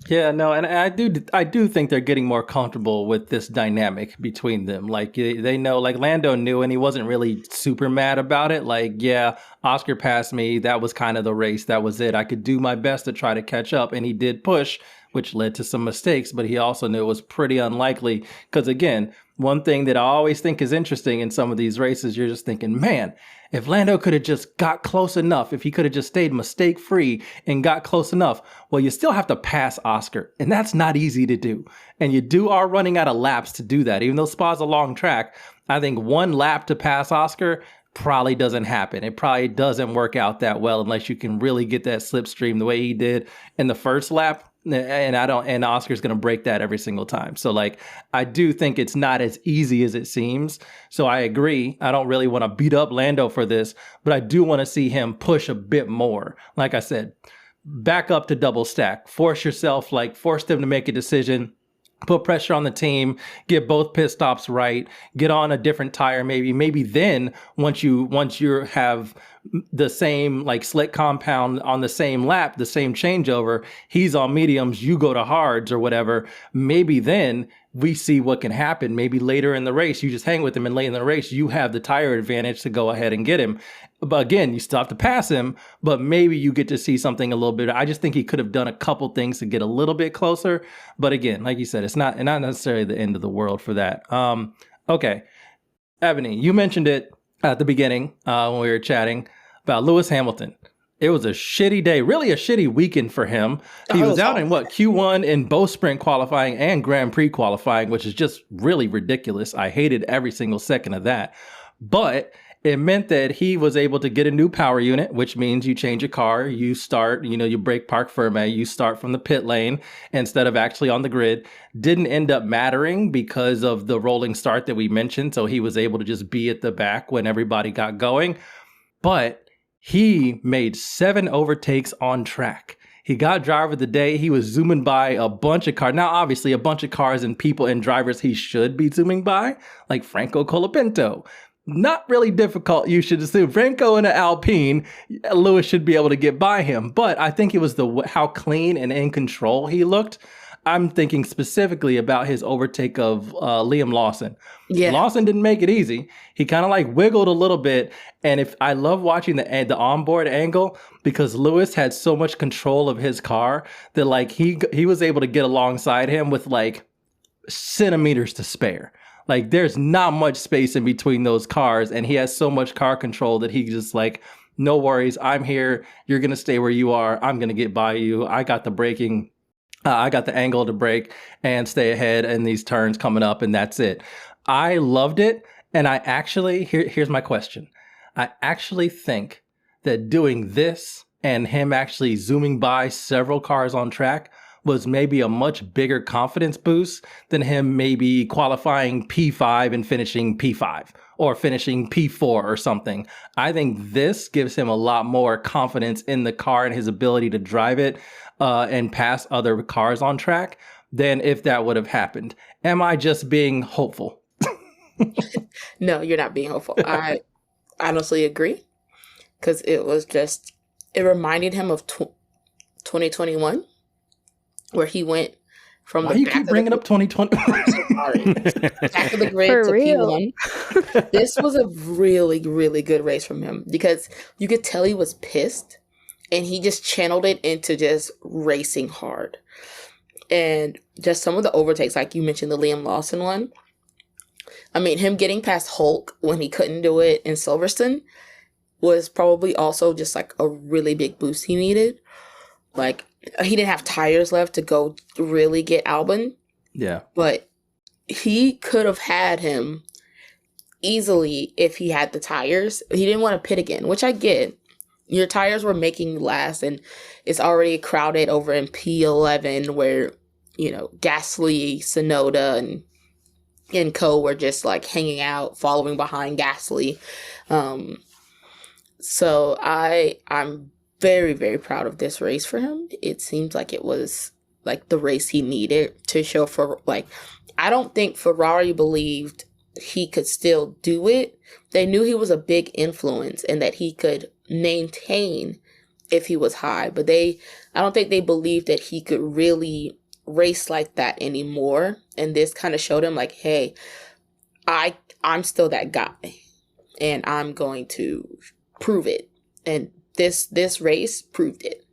Speaker 6: Yeah, no, and I do think they're getting more comfortable with this dynamic between them. Like they know, like Lando knew, and he wasn't really super mad about it. Like, yeah, Oscar passed me. That was kind of the race. That was it. I could do my best to try to catch up, and he did push, which led to some mistakes. But he also knew it was pretty unlikely because, again, one thing that I always think is interesting in some of these races, you're just thinking, man, if Lando could have just got close enough, if he could have just stayed mistake-free and got close enough, well, you still have to pass Oscar, and that's not easy to do. And you are running out of laps to do that. Even though Spa's a long track, I think one lap to pass Oscar probably doesn't happen. It probably doesn't work out that well unless you can really get that slipstream the way he did in the first lap. And Oscar's going to break that every single time. So like, I do think it's not as easy as it seems. So I agree. I don't really want to beat up Lando for this, but I do want to see him push a bit more. Like I said, back up to double stack, force them to make a decision, put pressure on the team, get both pit stops right, get on a different tire. Maybe then once you have the same like slick compound on the same lap, the same changeover, he's on mediums, you go to hards or whatever. Maybe then we see what can happen. Maybe later in the race, you just hang with him, and late in the race, you have the tire advantage to go ahead and get him. But again, you still have to pass him, but maybe you get to see something a little bit. I just think he could have done a couple things to get a little bit closer. But again, like you said, it's not necessarily the end of the world for that. Okay. Eboni, you mentioned it at the beginning when we were chatting about Lewis Hamilton. It was a shitty day, really a shitty weekend for him. He was out in Q1 in both sprint qualifying and Grand Prix qualifying, which is just really ridiculous. I hated every single second of that. But it meant that he was able to get a new power unit, which means you change a car, you start, you brake park firme, you start from the pit lane instead of actually on the grid. Didn't end up mattering because of the rolling start that we mentioned. So he was able to just be at the back when everybody got going. But he made 7 overtakes on track. He got driver of the day. He was zooming by a bunch of cars. Now, obviously, a bunch of cars and people and drivers he should be zooming by, like Franco Colapinto. Not really difficult, you should assume. Franco in an Alpine, Lewis should be able to get by him. But I think it was how clean and in control he looked. I'm thinking specifically about his overtake of Liam Lawson. Yeah. Lawson didn't make it easy. He kind of like wiggled a little bit. And I love watching the onboard angle because Lewis had so much control of his car that like he was able to get alongside him with like centimeters to spare. Like there's not much space in between those cars, and he has so much car control that he just like, no worries, I'm here. You're going to stay where you are. I'm going to get by you. I got the braking. I got the angle to brake and stay ahead in these turns coming up, and that's it. I loved it. And I actually, here's my question. I actually think that doing this and him actually zooming by several cars on track was maybe a much bigger confidence boost than him maybe qualifying P5 and finishing P5 or finishing P4 or something. I think this gives him a lot more confidence in the car and his ability to drive it and pass other cars on track than if that would have happened. Am I just being hopeful?
Speaker 7: No, you're not being hopeful. I honestly agree because it reminded him of 2021 where he went from
Speaker 6: Why the you back keep bringing up 2020?
Speaker 7: Back of the grid for to real. P1. This was a really, really good race from him because you could tell he was pissed and he just channeled it into just racing hard. And just some of the overtakes, like you mentioned, the Liam Lawson one. I mean, him getting past Hulk when he couldn't do it in Silverstone was probably also just like a really big boost he needed. Like, he didn't have tires left to go really get Albon. Yeah. But he could have had him easily if he had the tires. He didn't want to pit again, which I get. Your tires were making last, and it's already crowded over in P11 where, Gasly, Tsunoda, and and co were just like hanging out, following behind Gasly. So I'm very, very proud of this race for him. It seems like it was like the race he needed to show for like, I don't think Ferrari believed he could still do it. They knew he was a big influence and that he could maintain if he was high, but I don't think they believed that he could really race like that anymore. And this kind of showed him like, hey, I'm still that guy and I'm going to prove it. And this race proved it.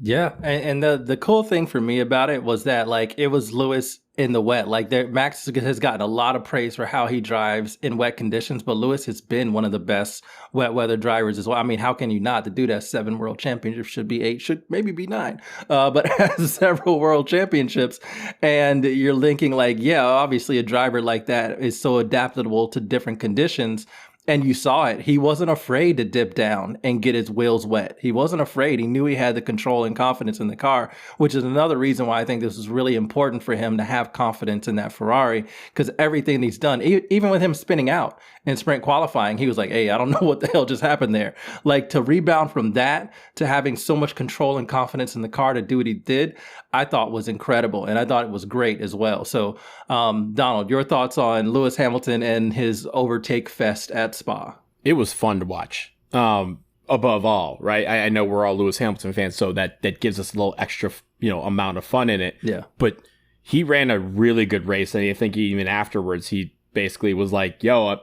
Speaker 6: Yeah, and the cool thing for me about it was that like it was Lewis in the wet. Like Max has gotten a lot of praise for how he drives in wet conditions, but Lewis has been one of the best wet weather drivers as well. I mean, how can you not? The dude has 7 world championships, should be 8, should maybe be 9, but has several world championships. And you're linking like, yeah, obviously a driver like that is so adaptable to different conditions. And you saw it. He wasn't afraid to dip down and get his wheels wet. He wasn't afraid. He knew he had the control and confidence in the car, which is another reason why I think this was really important for him to have confidence in that Ferrari, because everything he's done, even with him spinning out in sprint qualifying, he was like, hey, I don't know what the hell just happened there. Like to rebound from that to having so much control and confidence in the car to do what he did, I thought was incredible. And I thought it was great as well. So, Donald, your thoughts on Lewis Hamilton and his overtake fest at Spa?
Speaker 9: It was fun to watch. Above all, right? I know we're all Lewis Hamilton fans, so that gives us a little extra, amount of fun in it.
Speaker 6: Yeah.
Speaker 9: But he ran a really good race, and I think even afterwards, he basically was like, "Yo,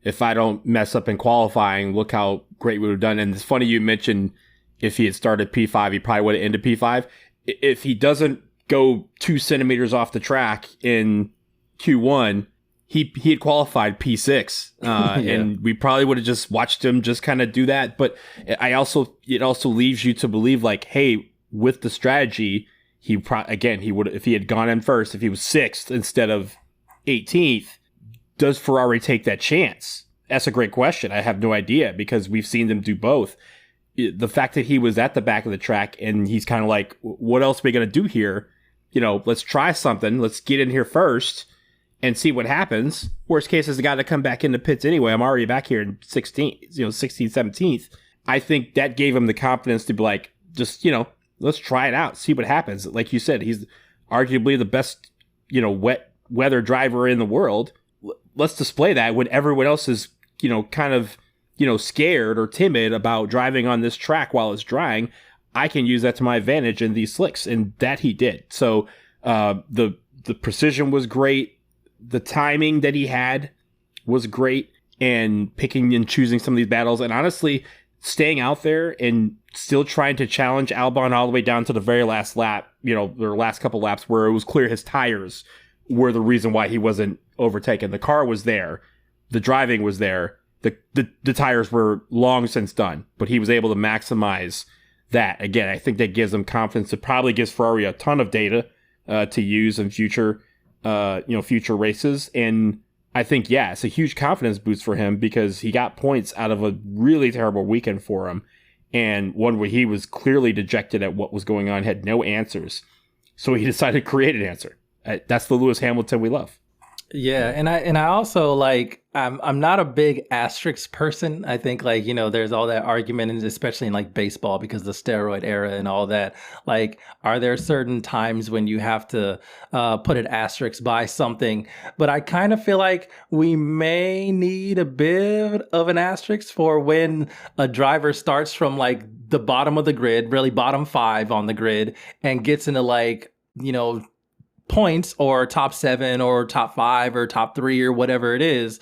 Speaker 9: if I don't mess up in qualifying, look how great we would have done." And it's funny you mentioned if he had started P5, he probably would have ended P5. If he doesn't go 2 centimeters off the track in Q1, he had qualified P6,
Speaker 6: Yeah.
Speaker 9: and we probably would have just watched him just kind of do that. But it also leaves you to believe like, hey, with the strategy, he would, if he had gone in first, if he was 6th instead of 18th, does Ferrari take that chance? That's a great question. I have no idea because we've seen them do both. The fact that he was at the back of the track and he's kind of like, what else are we going to do here? Let's try something. Let's get in here first and see what happens. Worst case is the guy to come back in the pits anyway. I'm already back here in 16th, 17th. I think that gave him the confidence to be like, just, let's try it out, see what happens. Like you said, he's arguably the best, wet weather driver in the world. Let's display that when everyone else is, kind of, scared or timid about driving on this track while it's drying. I can use that to my advantage in these slicks, and that he did. So the precision was great. The timing that he had was great, and picking and choosing some of these battles, and honestly, staying out there and still trying to challenge Albon all the way down to the very last lap, their last couple laps where it was clear his tires were the reason why he wasn't overtaken. The car was there. The driving was there. The tires were long since done, but he was able to maximize that. Again, I think that gives him confidence. It probably gives Ferrari a ton of data to use in future races. And I think, yeah, it's a huge confidence boost for him because he got points out of a really terrible weekend for him. And one where he was clearly dejected at what was going on, had no answers. So he decided to create an answer. That's the Lewis Hamilton we love.
Speaker 6: Yeah, and I also like I'm not a big asterisk person. I think like there's all that argument, and especially in like baseball because of the steroid era and all that. Like, are there certain times when you have to put an asterisk by something? But I kind of feel like we may need a bit of an asterisk for when a driver starts from like the bottom of the grid, really bottom 5 on the grid, and gets into like points or top 7 or top 5 or top 3 or whatever it is,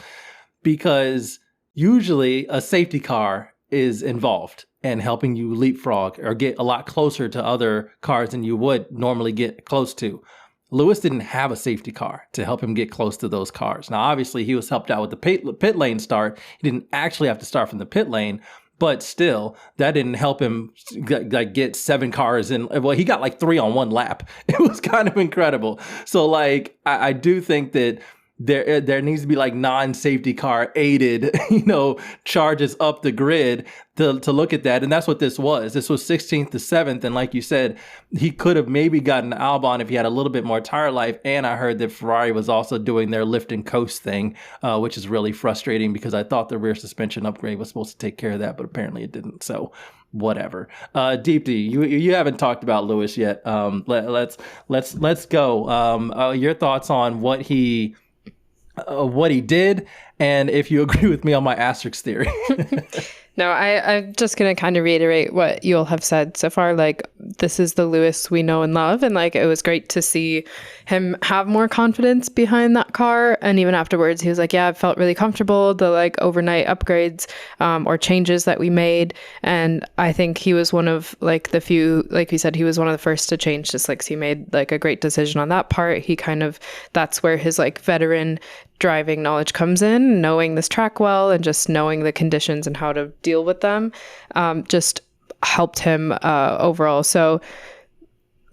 Speaker 6: because usually a safety car is involved and helping you leapfrog or get a lot closer to other cars than you would normally get close to. Lewis didn't have a safety car to help him get close to those cars. Now, obviously, he was helped out with the pit lane start. He didn't actually have to start from the pit lane, but still, that didn't help him get 7 cars in. Well, he got like 3 on one lap. It was kind of incredible. So like, I do think that there needs to be like non-safety car aided, charges up the grid to look at that. And that's what this was. This was 16th to 7th. And like you said, he could have maybe gotten Albon if he had a little bit more tire life. And I heard that Ferrari was also doing their lift and coast thing, which is really frustrating because I thought the rear suspension upgrade was supposed to take care of that, but apparently it didn't. So whatever. Deepti, you haven't talked about Lewis yet. Let's go. Your thoughts on what he did, and if you agree with me on my asterisk theory.
Speaker 8: No, I'm just going to kind of reiterate what you'll have said so far. Like, this is the Lewis we know and love. And like, it was great to see him have more confidence behind that car. And even afterwards, he was like, yeah, I felt really comfortable. The like overnight upgrades or changes that we made. And I think he was one of like the few, like we said, he was one of the first to change to slicks. He made like a great decision on that part. That's where his like veteran driving knowledge comes in, knowing this track well and just knowing the conditions and how to deal with them, just helped him overall. So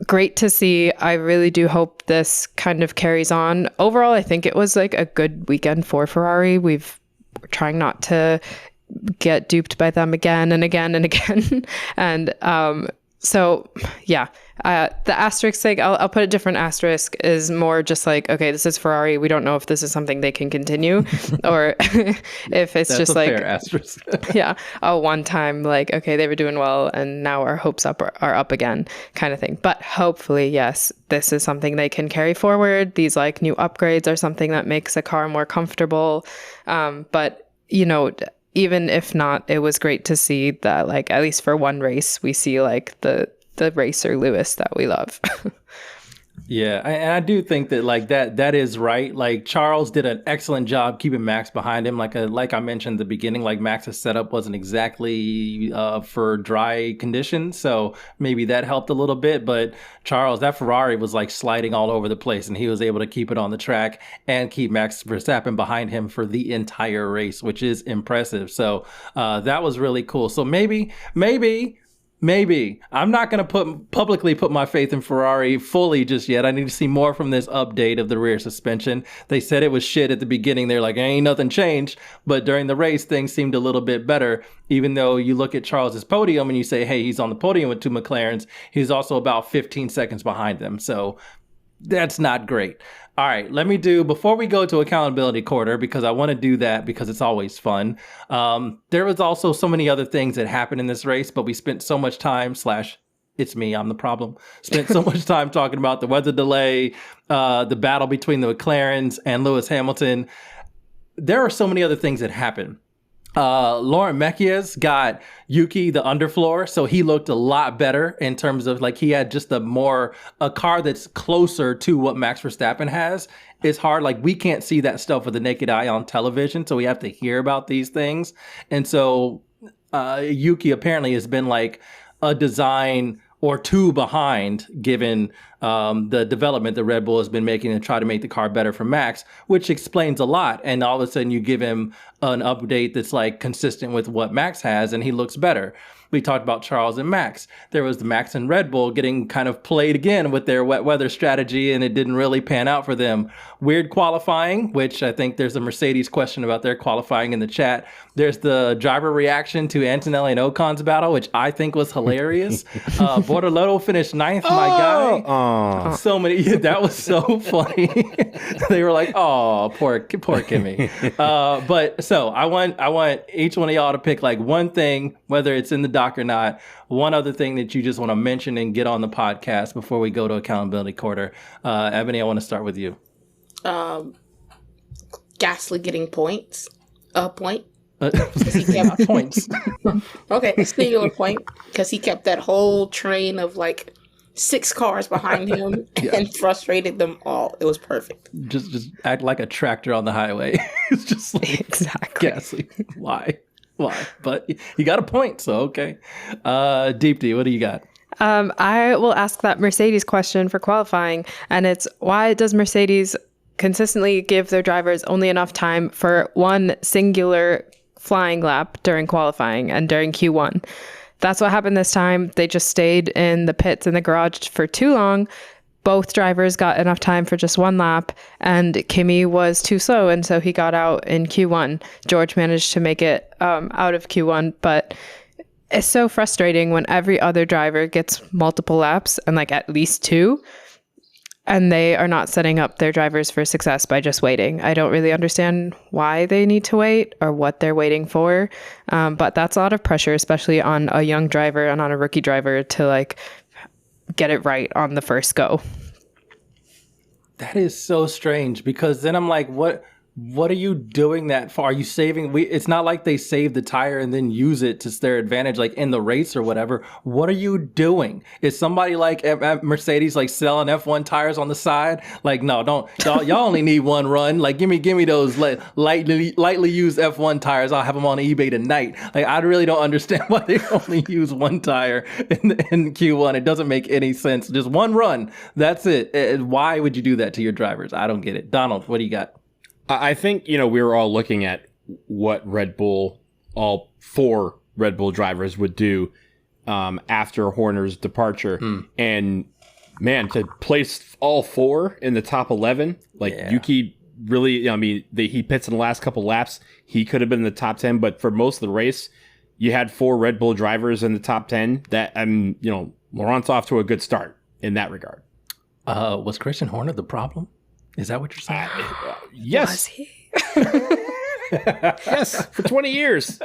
Speaker 8: great to see. I really do hope this kind of carries on. Overall, I think it was like a good weekend for Ferrari. We're trying not to get duped by them again and again and again. And so yeah, the asterisk thing, I'll put a different asterisk, is more just like, okay, this is Ferrari. We don't know if this is something they can continue or if it's
Speaker 6: That's
Speaker 8: just
Speaker 6: a
Speaker 8: like,
Speaker 6: fair asterisk.
Speaker 8: yeah, a one time, like, okay, they were doing well and now our hopes are up again kind of thing. But hopefully, yes, this is something they can carry forward. These like new upgrades are something that makes a car more comfortable. But even if not, it was great to see that, like, at least for one race, we see like the racer Lewis that we love.
Speaker 6: Yeah, and I do think that like that is right. Like Charles did an excellent job keeping Max behind him. Like I mentioned at the beginning, like Max's setup wasn't exactly for dry conditions, so maybe that helped a little bit. But Charles, that Ferrari was like sliding all over the place, and he was able to keep it on the track and keep Max Verstappen behind him for the entire race, which is impressive. So that was really cool. So maybe I'm not going to publicly put my faith in Ferrari fully just yet. I need to see more from this update of the rear suspension. They said it was shit at the beginning. They're like, ain't nothing changed. But during the race, things seemed a little bit better. Even though you look at Charles's podium and you say, hey, he's on the podium with two McLarens. He's also about 15 seconds behind them. So that's not great. All right, before we go to accountability quarter, because I want to do that because it's always fun. There was also so many other things that happened in this race, but we spent so much time it's me, I'm the problem. Spent so much time talking about the weather delay, the battle between the McLarens and Lewis Hamilton. There are so many other things that happened. Lauren Mekies got Yuki the underfloor, so he looked a lot better in terms of like he had just a car that's closer to what Max Verstappen has. It's hard, like we can't see that stuff with the naked eye on television, so we have to hear about these things. And so Yuki apparently has been like a design or two behind, given the development that Red Bull has been making to try to make the car better for Max, which explains a lot. And all of a sudden you give him an update that's like consistent with what Max has, and he looks better. We talked about Charles and Max. There was the Max and Red Bull getting kind of played again with their wet weather strategy, and it didn't really pan out for them. Weird qualifying, which I think there's a Mercedes question about their qualifying in the chat. There's the driver reaction to Antonelli and Ocon's battle, which I think was hilarious. Bortolotto finished 9th, my guy. So many, that was so funny. They were like, oh, poor Kimmy. But so I want each one of y'all to pick like one thing, whether it's in the doc or not, one other thing that you just want to mention and get on the podcast before we go to accountability quarter. Ebony, I want to start with you.
Speaker 7: Gasly getting points. Point.
Speaker 6: Points.
Speaker 7: Okay, a singular point, because he kept that whole train of like 6 cars behind him and frustrated them all. It was perfect.
Speaker 6: Just act like a tractor on the highway. It's just like
Speaker 8: exactly.
Speaker 6: Gasly. Why? But you got a point, so okay. Deepti, what do you got?
Speaker 8: I will ask that Mercedes question for qualifying, and it's, why does Mercedes consistently give their drivers only enough time for one singular flying lap during qualifying and during Q1? That's what happened this time. They just stayed in the pits in the garage for too long. both drivers got enough time for just one lap, and Kimi was too slow, and so he got out in Q1. George managed to make it out of Q1, but it's so frustrating when every other driver gets multiple laps and like at least 2, and they are not setting up their drivers for success by just waiting. I don't really understand why they need to wait or what they're waiting for, but that's a lot of pressure, especially on a young driver and on a rookie driver to like get it right on the first go.
Speaker 6: That is so strange, because then I'm like, what are you doing that for? Are you saving? It's not like they save the tire and then use it to their advantage, like in the race or whatever. What are you doing? Is somebody like at Mercedes like selling F1 tires on the side? Like, no, don't. Y'all only need one run. Like, give me those lightly used F1 tires. I'll have them on eBay tonight. Like, I really don't understand why they only use one tire in Q1. It doesn't make any sense. Just one run. That's it. Why would you do that to your drivers? I don't get it. Donald, what do you got?
Speaker 9: I think, we were all looking at what Red Bull, all 4 Red Bull drivers would do after Horner's departure. And man, to place all 4 in the top 11, like Yuki really, he pits in the last couple laps. He could have been in the top 10, but for most of the race, you had 4 Red Bull drivers in the top 10. That, Laurent's off to a good start in that regard.
Speaker 6: Was Christian Horner the problem? Is that what you're saying?
Speaker 9: Yes.
Speaker 8: Was he?
Speaker 9: Yes, for 20 years.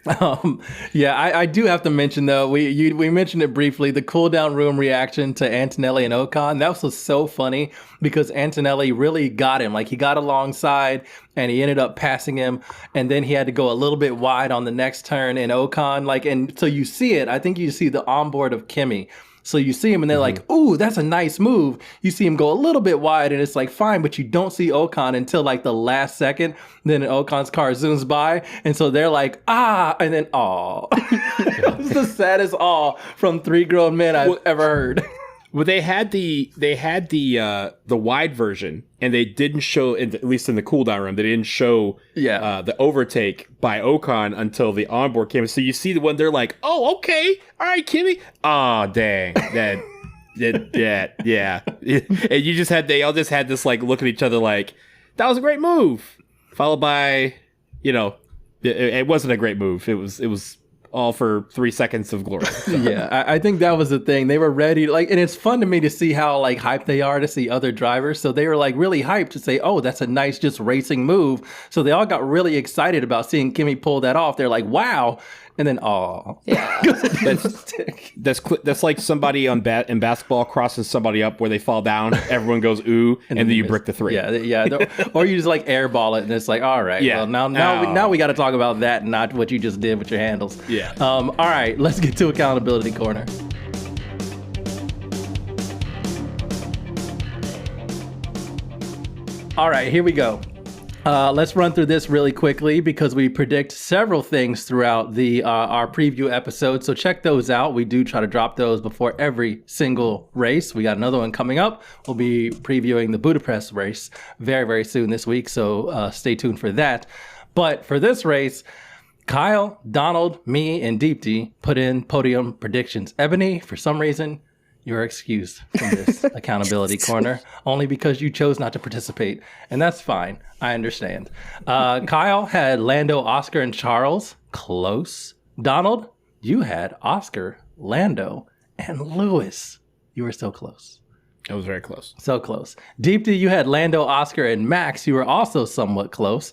Speaker 6: I do have to mention, though, we mentioned it briefly, the cool down room reaction to Antonelli and Ocon. That was so funny because Antonelli really got him. Like, he got alongside and he ended up passing him, and then he had to go a little bit wide on the next turn in Ocon. Like, and so you see it. I think you see the onboard of Kimi. So you see him and they're like, ooh, that's a nice move. You see him go a little bit wide and it's like, fine, but you don't see Ocon until like the last second. Then Ocon's car zooms by. And so they're like, and then, aw. It was the saddest aw from 3 grown men I've ever heard.
Speaker 9: Well, they had the wide version, and they didn't show, at least in the cooldown room, they didn't show the overtake by Ocon until the onboard came. So you see the one, they're like, oh, okay, all right, Kimmy. Oh, dang, yeah. And they all just had this like look at each other like, that was a great move, followed by, it wasn't a great move. It was all for 3 seconds of glory.
Speaker 6: I think that was the thing. They were ready, and it's fun to me to see how like hyped they are to see other drivers. So they were like really hyped to say, oh, that's a nice just racing move. So they all got really excited about seeing Kimi pull that off. They're like, wow. And then,
Speaker 9: that's like somebody in basketball crosses somebody up where they fall down. Everyone goes ooh, and then you brick the 3.
Speaker 6: Or you just like airball it, and it's like, all right, well now we got to talk about that, and not what you just did with your handles. All right, let's get to accountability corner. All right, here we go. Let's run through this really quickly because we predict several things throughout our preview episode. So check those out. We do try to drop those before every single race. We got another one coming up. We'll be previewing the Budapest race very, very soon this week. So stay tuned for that. But for this race, Kyle, Donald, me, and Deepti put in podium predictions. Eboni, for some reason, you're excused from this accountability corner only because you chose not to participate. And that's fine. I understand. Kyle had Lando, Oscar, and Charles. Close. Donald, you had Oscar, Lando, and Lewis. You were so close.
Speaker 9: It was very close.
Speaker 6: So close. Deepti, you had Lando, Oscar, and Max. You were also somewhat close.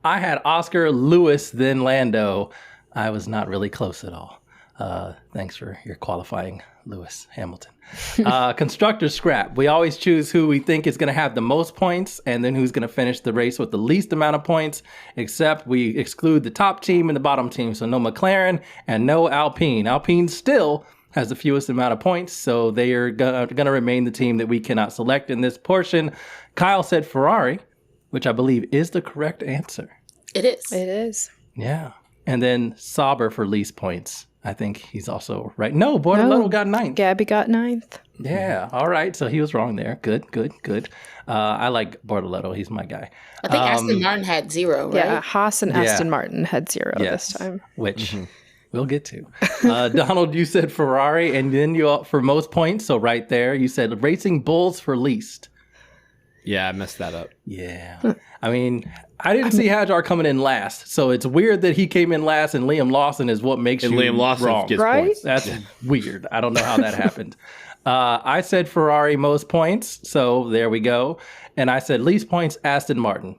Speaker 6: I had Oscar, Lewis, then Lando. I was not really close at all. Thanks for your qualifying, Lewis Hamilton. Constructor scrap. We always choose who we think is going to have the most points and then who's going to finish the race with the least amount of points, except we exclude the top team and the bottom team. So no McLaren and no Alpine. Alpine still has the fewest amount of points, so they are going to remain the team that we cannot select in this portion. Kyle said Ferrari, which I believe is the correct answer.
Speaker 7: It is.
Speaker 8: It is.
Speaker 6: Yeah. And then Sauber for least points. I think he's also right. No, Bortoletto got 9th.
Speaker 8: Gabby got 9th.
Speaker 6: Yeah. All right. So he was wrong there. Good. I like Bortoletto. He's my guy.
Speaker 7: I think Aston Martin had 0, right?
Speaker 8: Yeah, Haas and Aston Martin had 0 this time.
Speaker 6: Which We'll get to. Donald, you said Ferrari, and then you for most points. So right there, you said Racing Bulls for least.
Speaker 9: Yeah, I messed that up.
Speaker 6: Yeah. I mean, I didn't see Hadjar coming in last, so it's weird that he came in last and Liam Lawson is what makes
Speaker 9: And
Speaker 6: you
Speaker 9: Liam Lawson
Speaker 6: wrong.
Speaker 9: gets
Speaker 8: Right?
Speaker 9: points.
Speaker 6: That's weird. I don't know how that happened. I said Ferrari most points, so there we go. And I said least points, Aston Martin.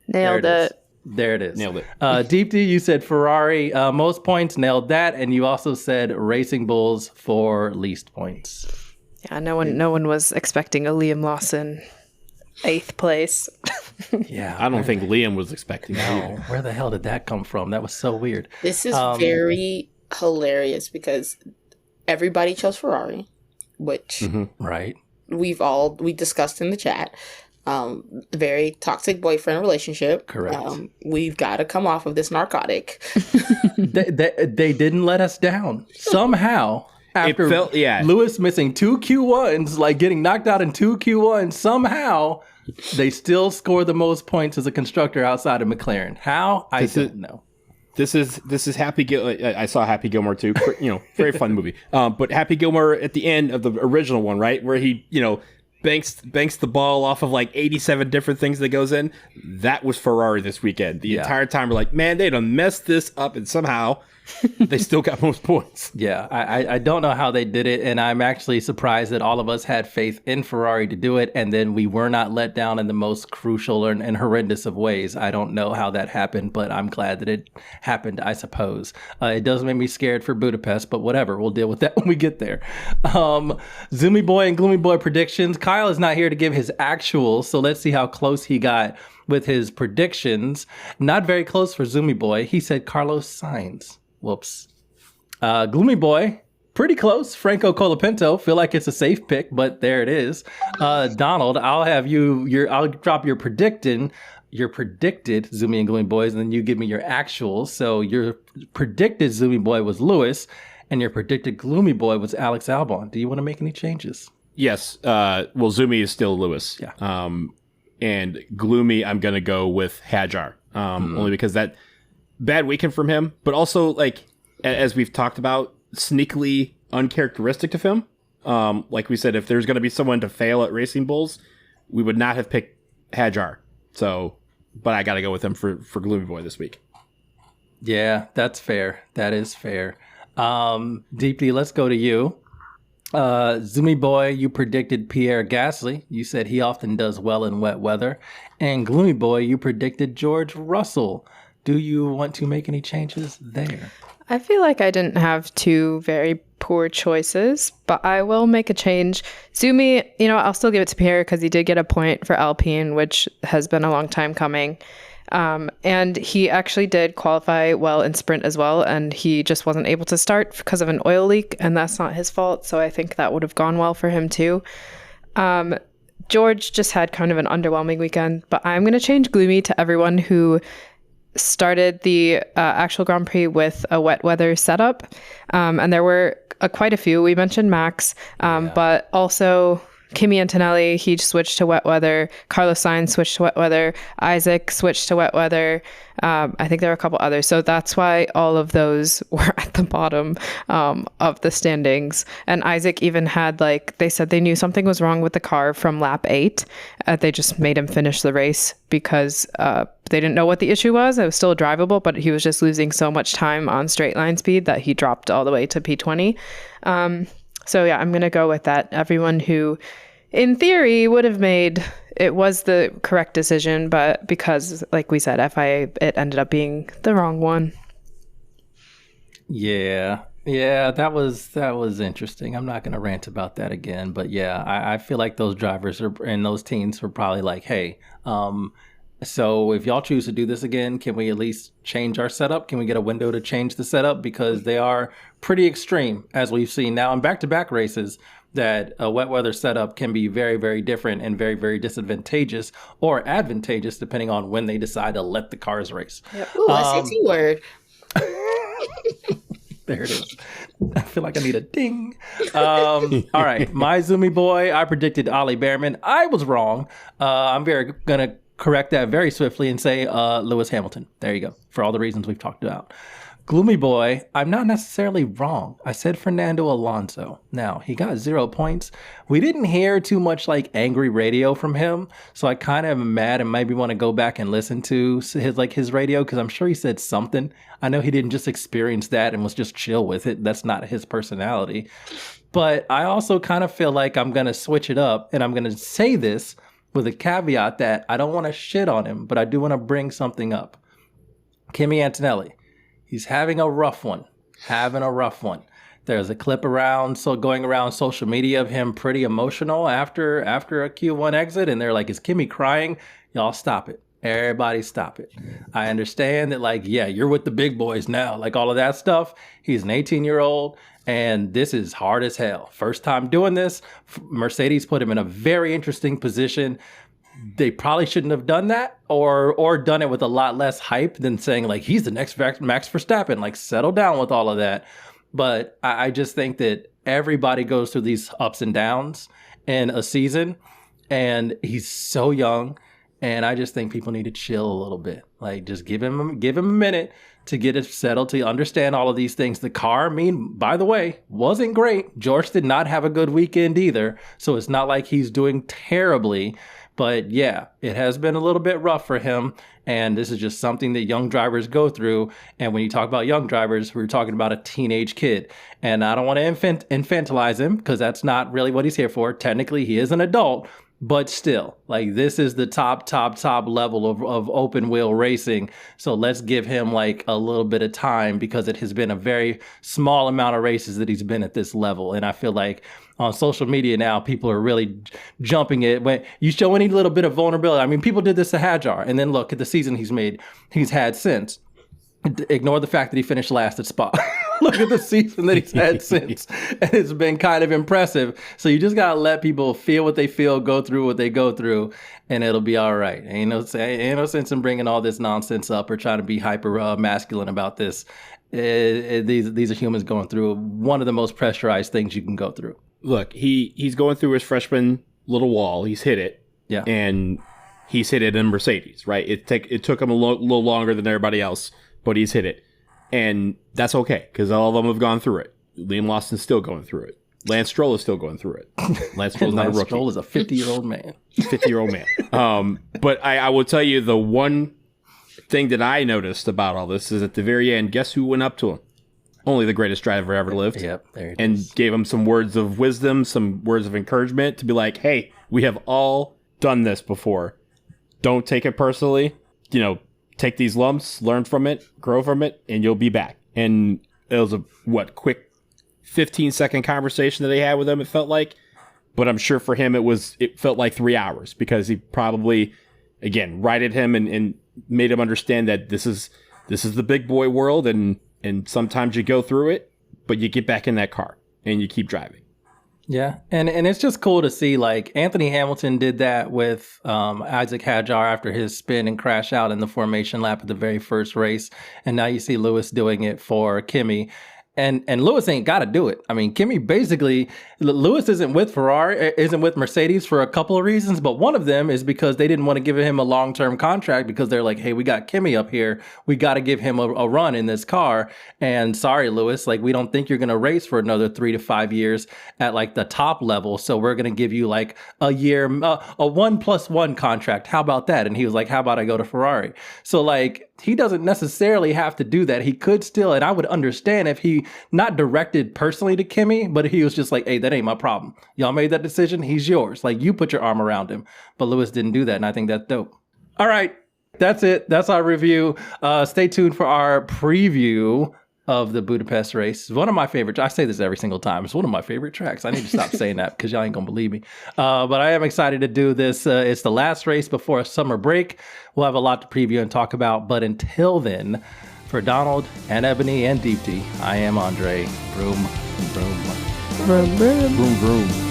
Speaker 8: Nailed it.
Speaker 6: There it is.
Speaker 9: Nailed it.
Speaker 6: Deepti, you said Ferrari most points, nailed that, and you also said Racing Bulls for least points.
Speaker 8: Yeah, no one was expecting a Liam Lawson 8th place.
Speaker 6: Yeah,
Speaker 9: I don't think Liam was expecting that
Speaker 6: no.
Speaker 9: either.
Speaker 6: Where the hell did that come from? That was so weird.
Speaker 7: This is very hilarious because everybody chose Ferrari, which
Speaker 6: Right.
Speaker 7: we discussed in the chat. Very toxic boyfriend relationship.
Speaker 6: Correct.
Speaker 7: We've got to come off of this narcotic.
Speaker 6: They didn't let us down somehow. After
Speaker 9: felt- yeah.
Speaker 6: Lewis missing 2 Q1s, like getting knocked out in 2 Q1s, somehow they still score the most points as a constructor outside of McLaren. How? I don't know.
Speaker 9: This is Happy Gilmore. I saw Happy Gilmore too. Very fun movie. But Happy Gilmore at the end of the original one, right, where he banks the ball off of like 87 different things that goes in. That was Ferrari this weekend. The entire time we're like, man, they done messed this up, and somehow they still got most points.
Speaker 6: Yeah, I don't know how they did it, and I'm actually surprised that all of us had faith in Ferrari to do it, and then we were not let down in the most crucial and horrendous of ways. I don't know how that happened, but I'm glad that it happened, I suppose. It does make me scared for Budapest, but whatever, we'll deal with that when we get there. Zoomy Boy and Gloomy Boy predictions. Kyle is not here to give his actuals, so let's see how close he got with his predictions. Not very close for Zoomy Boy. He said Carlos Sainz. Whoops. Gloomy Boy, pretty close. Franco Colapinto. Feel like it's a safe pick, but there it is. Donald, I'll have I'll drop your predicted Zoomy and Gloomy Boys, and then you give me your actuals. So your predicted Zoomy Boy was Lewis, and your predicted Gloomy Boy was Alex Albon. Do you want to make any changes?
Speaker 9: Yes. Well, Zoomy is still Lewis.
Speaker 6: Yeah.
Speaker 9: And Gloomy, I'm gonna go with Hadjar. Only because that bad weekend from him, but also like as we've talked about, sneakily uncharacteristic of him. Like we said, if there's gonna be someone to fail at Racing Bulls, we would not have picked Hadjar. So, but I gotta go with him for Gloomy Boy this week.
Speaker 6: Yeah, that's fair. That is fair. Deepti, let's go to you. Zoomy Boy, you predicted Pierre Gasly. You said he often does well in wet weather. And Gloomy Boy, you predicted George Russell. Do you want to make any changes there?
Speaker 8: I feel like I didn't have two very poor choices, but I will make a change. Zoomy, I'll still give it to Pierre because he did get a point for Alpine, which has been a long time coming. And he actually did qualify well in sprint as well, and he just wasn't able to start because of an oil leak, and that's not his fault, so I think that would have gone well for him too. George just had kind of an underwhelming weekend, but I'm going to change Gloomy to everyone who started the actual Grand Prix with a wet weather setup, and there were quite a few. We mentioned Max, but also Kimi Antonelli, he switched to wet weather. Carlos Sainz switched to wet weather. Isaac switched to wet weather. I think there were a couple others. So that's why all of those were at the bottom of the standings. And Isaac even had, they said they knew something was wrong with the car from lap 8. They just made him finish the race because they didn't know what the issue was. It was still drivable, but he was just losing so much time on straight line speed that he dropped all the way to P20. So yeah, I'm going to go with that. Everyone who, in theory, would have made, it was the correct decision, but because, like we said, FIA, it ended up being the wrong one.
Speaker 6: Yeah, that was interesting. I'm not going to rant about that again, but yeah, I feel like those drivers and those teams were probably like, hey, so if y'all choose to do this again, can we at least change our setup? Can we get a window to change the setup? Because they are pretty extreme, as we've seen now in back-to-back races, that a wet weather setup can be very, very different and very, very disadvantageous or advantageous depending on when they decide to let the cars race.
Speaker 7: Yep. Ooh, SAT word.
Speaker 6: There it is. I feel like I need a ding. All right, my Zoomy Boy, I predicted Ollie Behrman. I was wrong. I'm going to correct that very swiftly and say Lewis Hamilton. There you go, for all the reasons we've talked about. Gloomy Boy, I'm not necessarily wrong. I said Fernando Alonso. Now, he got 0 points. We didn't hear too much like angry radio from him, so I kind of am mad and maybe want to go back and listen to his radio because I'm sure he said something. I know he didn't just experience that and was just chill with it. That's not his personality. But I also kind of feel like I'm going to switch it up, and I'm going to say this with a caveat that I don't want to shit on him, but I do want to bring something up. Kimi Antonelli. He's having a rough one. There's a clip going around social media of him pretty emotional after a Q1 exit. And they're like, is Kimi crying? Y'all stop it. Everybody stop it. I understand that, like, yeah, you're with the big boys now. Like all of that stuff. He's an 18-year-old. And this is hard as hell. First time doing this. Mercedes put him in a very interesting position. They probably shouldn't have done that or done it with a lot less hype than saying like he's the next Max Verstappen. Like settle down with all of that. But I just think that everybody goes through these ups and downs in a season, and he's so young. And I just think people need to chill a little bit. Like just give him a minute to get it settled, to understand all of these things. The car, by the way, wasn't great. George did not have a good weekend either. So it's not like he's doing terribly. But yeah, it has been a little bit rough for him. And this is just something that young drivers go through. And when you talk about young drivers, we're talking about a teenage kid. And I don't want to infantilize him because that's not really what he's here for. Technically, he is an adult. But still, like this is the top level of open wheel racing. So let's give him like a little bit of time because it has been a very small amount of races that he's been at this level. And I feel like on social media now, people are really jumping it. When you show any little bit of vulnerability, I mean, people did this to Hadjar. And then look at the season he's had since. Ignore the fact that he finished last at Spa. Look at the season that he's had since. And it's been kind of impressive. So you just got to let people feel what they feel, go through what they go through, and it'll be all right. Ain't no sense in bringing all this nonsense up or trying to be hyper masculine about this. These are humans going through one of the most pressurized things you can go through.
Speaker 9: Look, he's going through his freshman little wall. He's hit it. Yeah. And he's hit it in Mercedes, right? It took him a little longer than everybody else, but he's hit it. And that's okay, because all of them have gone through it. Liam Lawson's still going through it. Lance Stroll is still going through it. Lance Stroll's not a rookie. Lance Stroll is
Speaker 6: a 50-year-old man.
Speaker 9: 50-year-old man. But I will tell you the one thing that I noticed about all this is at the very end, guess who went up to him? Only the greatest driver ever lived.
Speaker 6: Yep, there it
Speaker 9: and
Speaker 6: is.
Speaker 9: Gave him some words of wisdom, some words of encouragement to be like, hey, we have all done this before. Don't take it personally. Take these lumps, learn from it, grow from it, and you'll be back. And it was a quick 15-second conversation that they had with him, it felt like. But I'm sure for him it felt like 3 hours because he probably, again, righted him and made him understand that this is the big boy world, and sometimes you go through it, but you get back in that car and you keep driving.
Speaker 6: Yeah, and it's just cool to see, like, Anthony Hamilton did that with Isaac Hadjar after his spin and crash out in the formation lap at the very first race. And now you see Lewis doing it for Kimi. And Lewis ain't got to do it. I mean, Kimi basically, Lewis isn't with Mercedes for a couple of reasons, but one of them is because they didn't want to give him a long-term contract because they're like, hey, we got Kimi up here. We got to give him a run in this car. And sorry, Lewis, like, we don't think you're going to race for another 3 to 5 years at like the top level. So we're going to give you like a year, a 1+1 contract. How about that? And he was like, how about I go to Ferrari? So like, he doesn't necessarily have to do that. He could still, and I would understand if he not directed personally to Kimi, but he was just like, hey, that ain't my problem. Y'all made that decision. He's yours. Like, you put your arm around him. But Lewis didn't do that, and I think that's dope. All right, that's it. That's our review. Stay tuned for our preview of the Budapest race. It's one of my favorites. I say this every single time. It's one of my favorite tracks. I need to stop saying that because y'all ain't going to believe me. But I am excited to do this. It's the last race before a summer break. We'll have a lot to preview and talk about. But until then, for Donald and Ebony and Deepti, I am André. Vroom, vroom.
Speaker 8: Vroom, vroom.
Speaker 9: Vroom, vroom.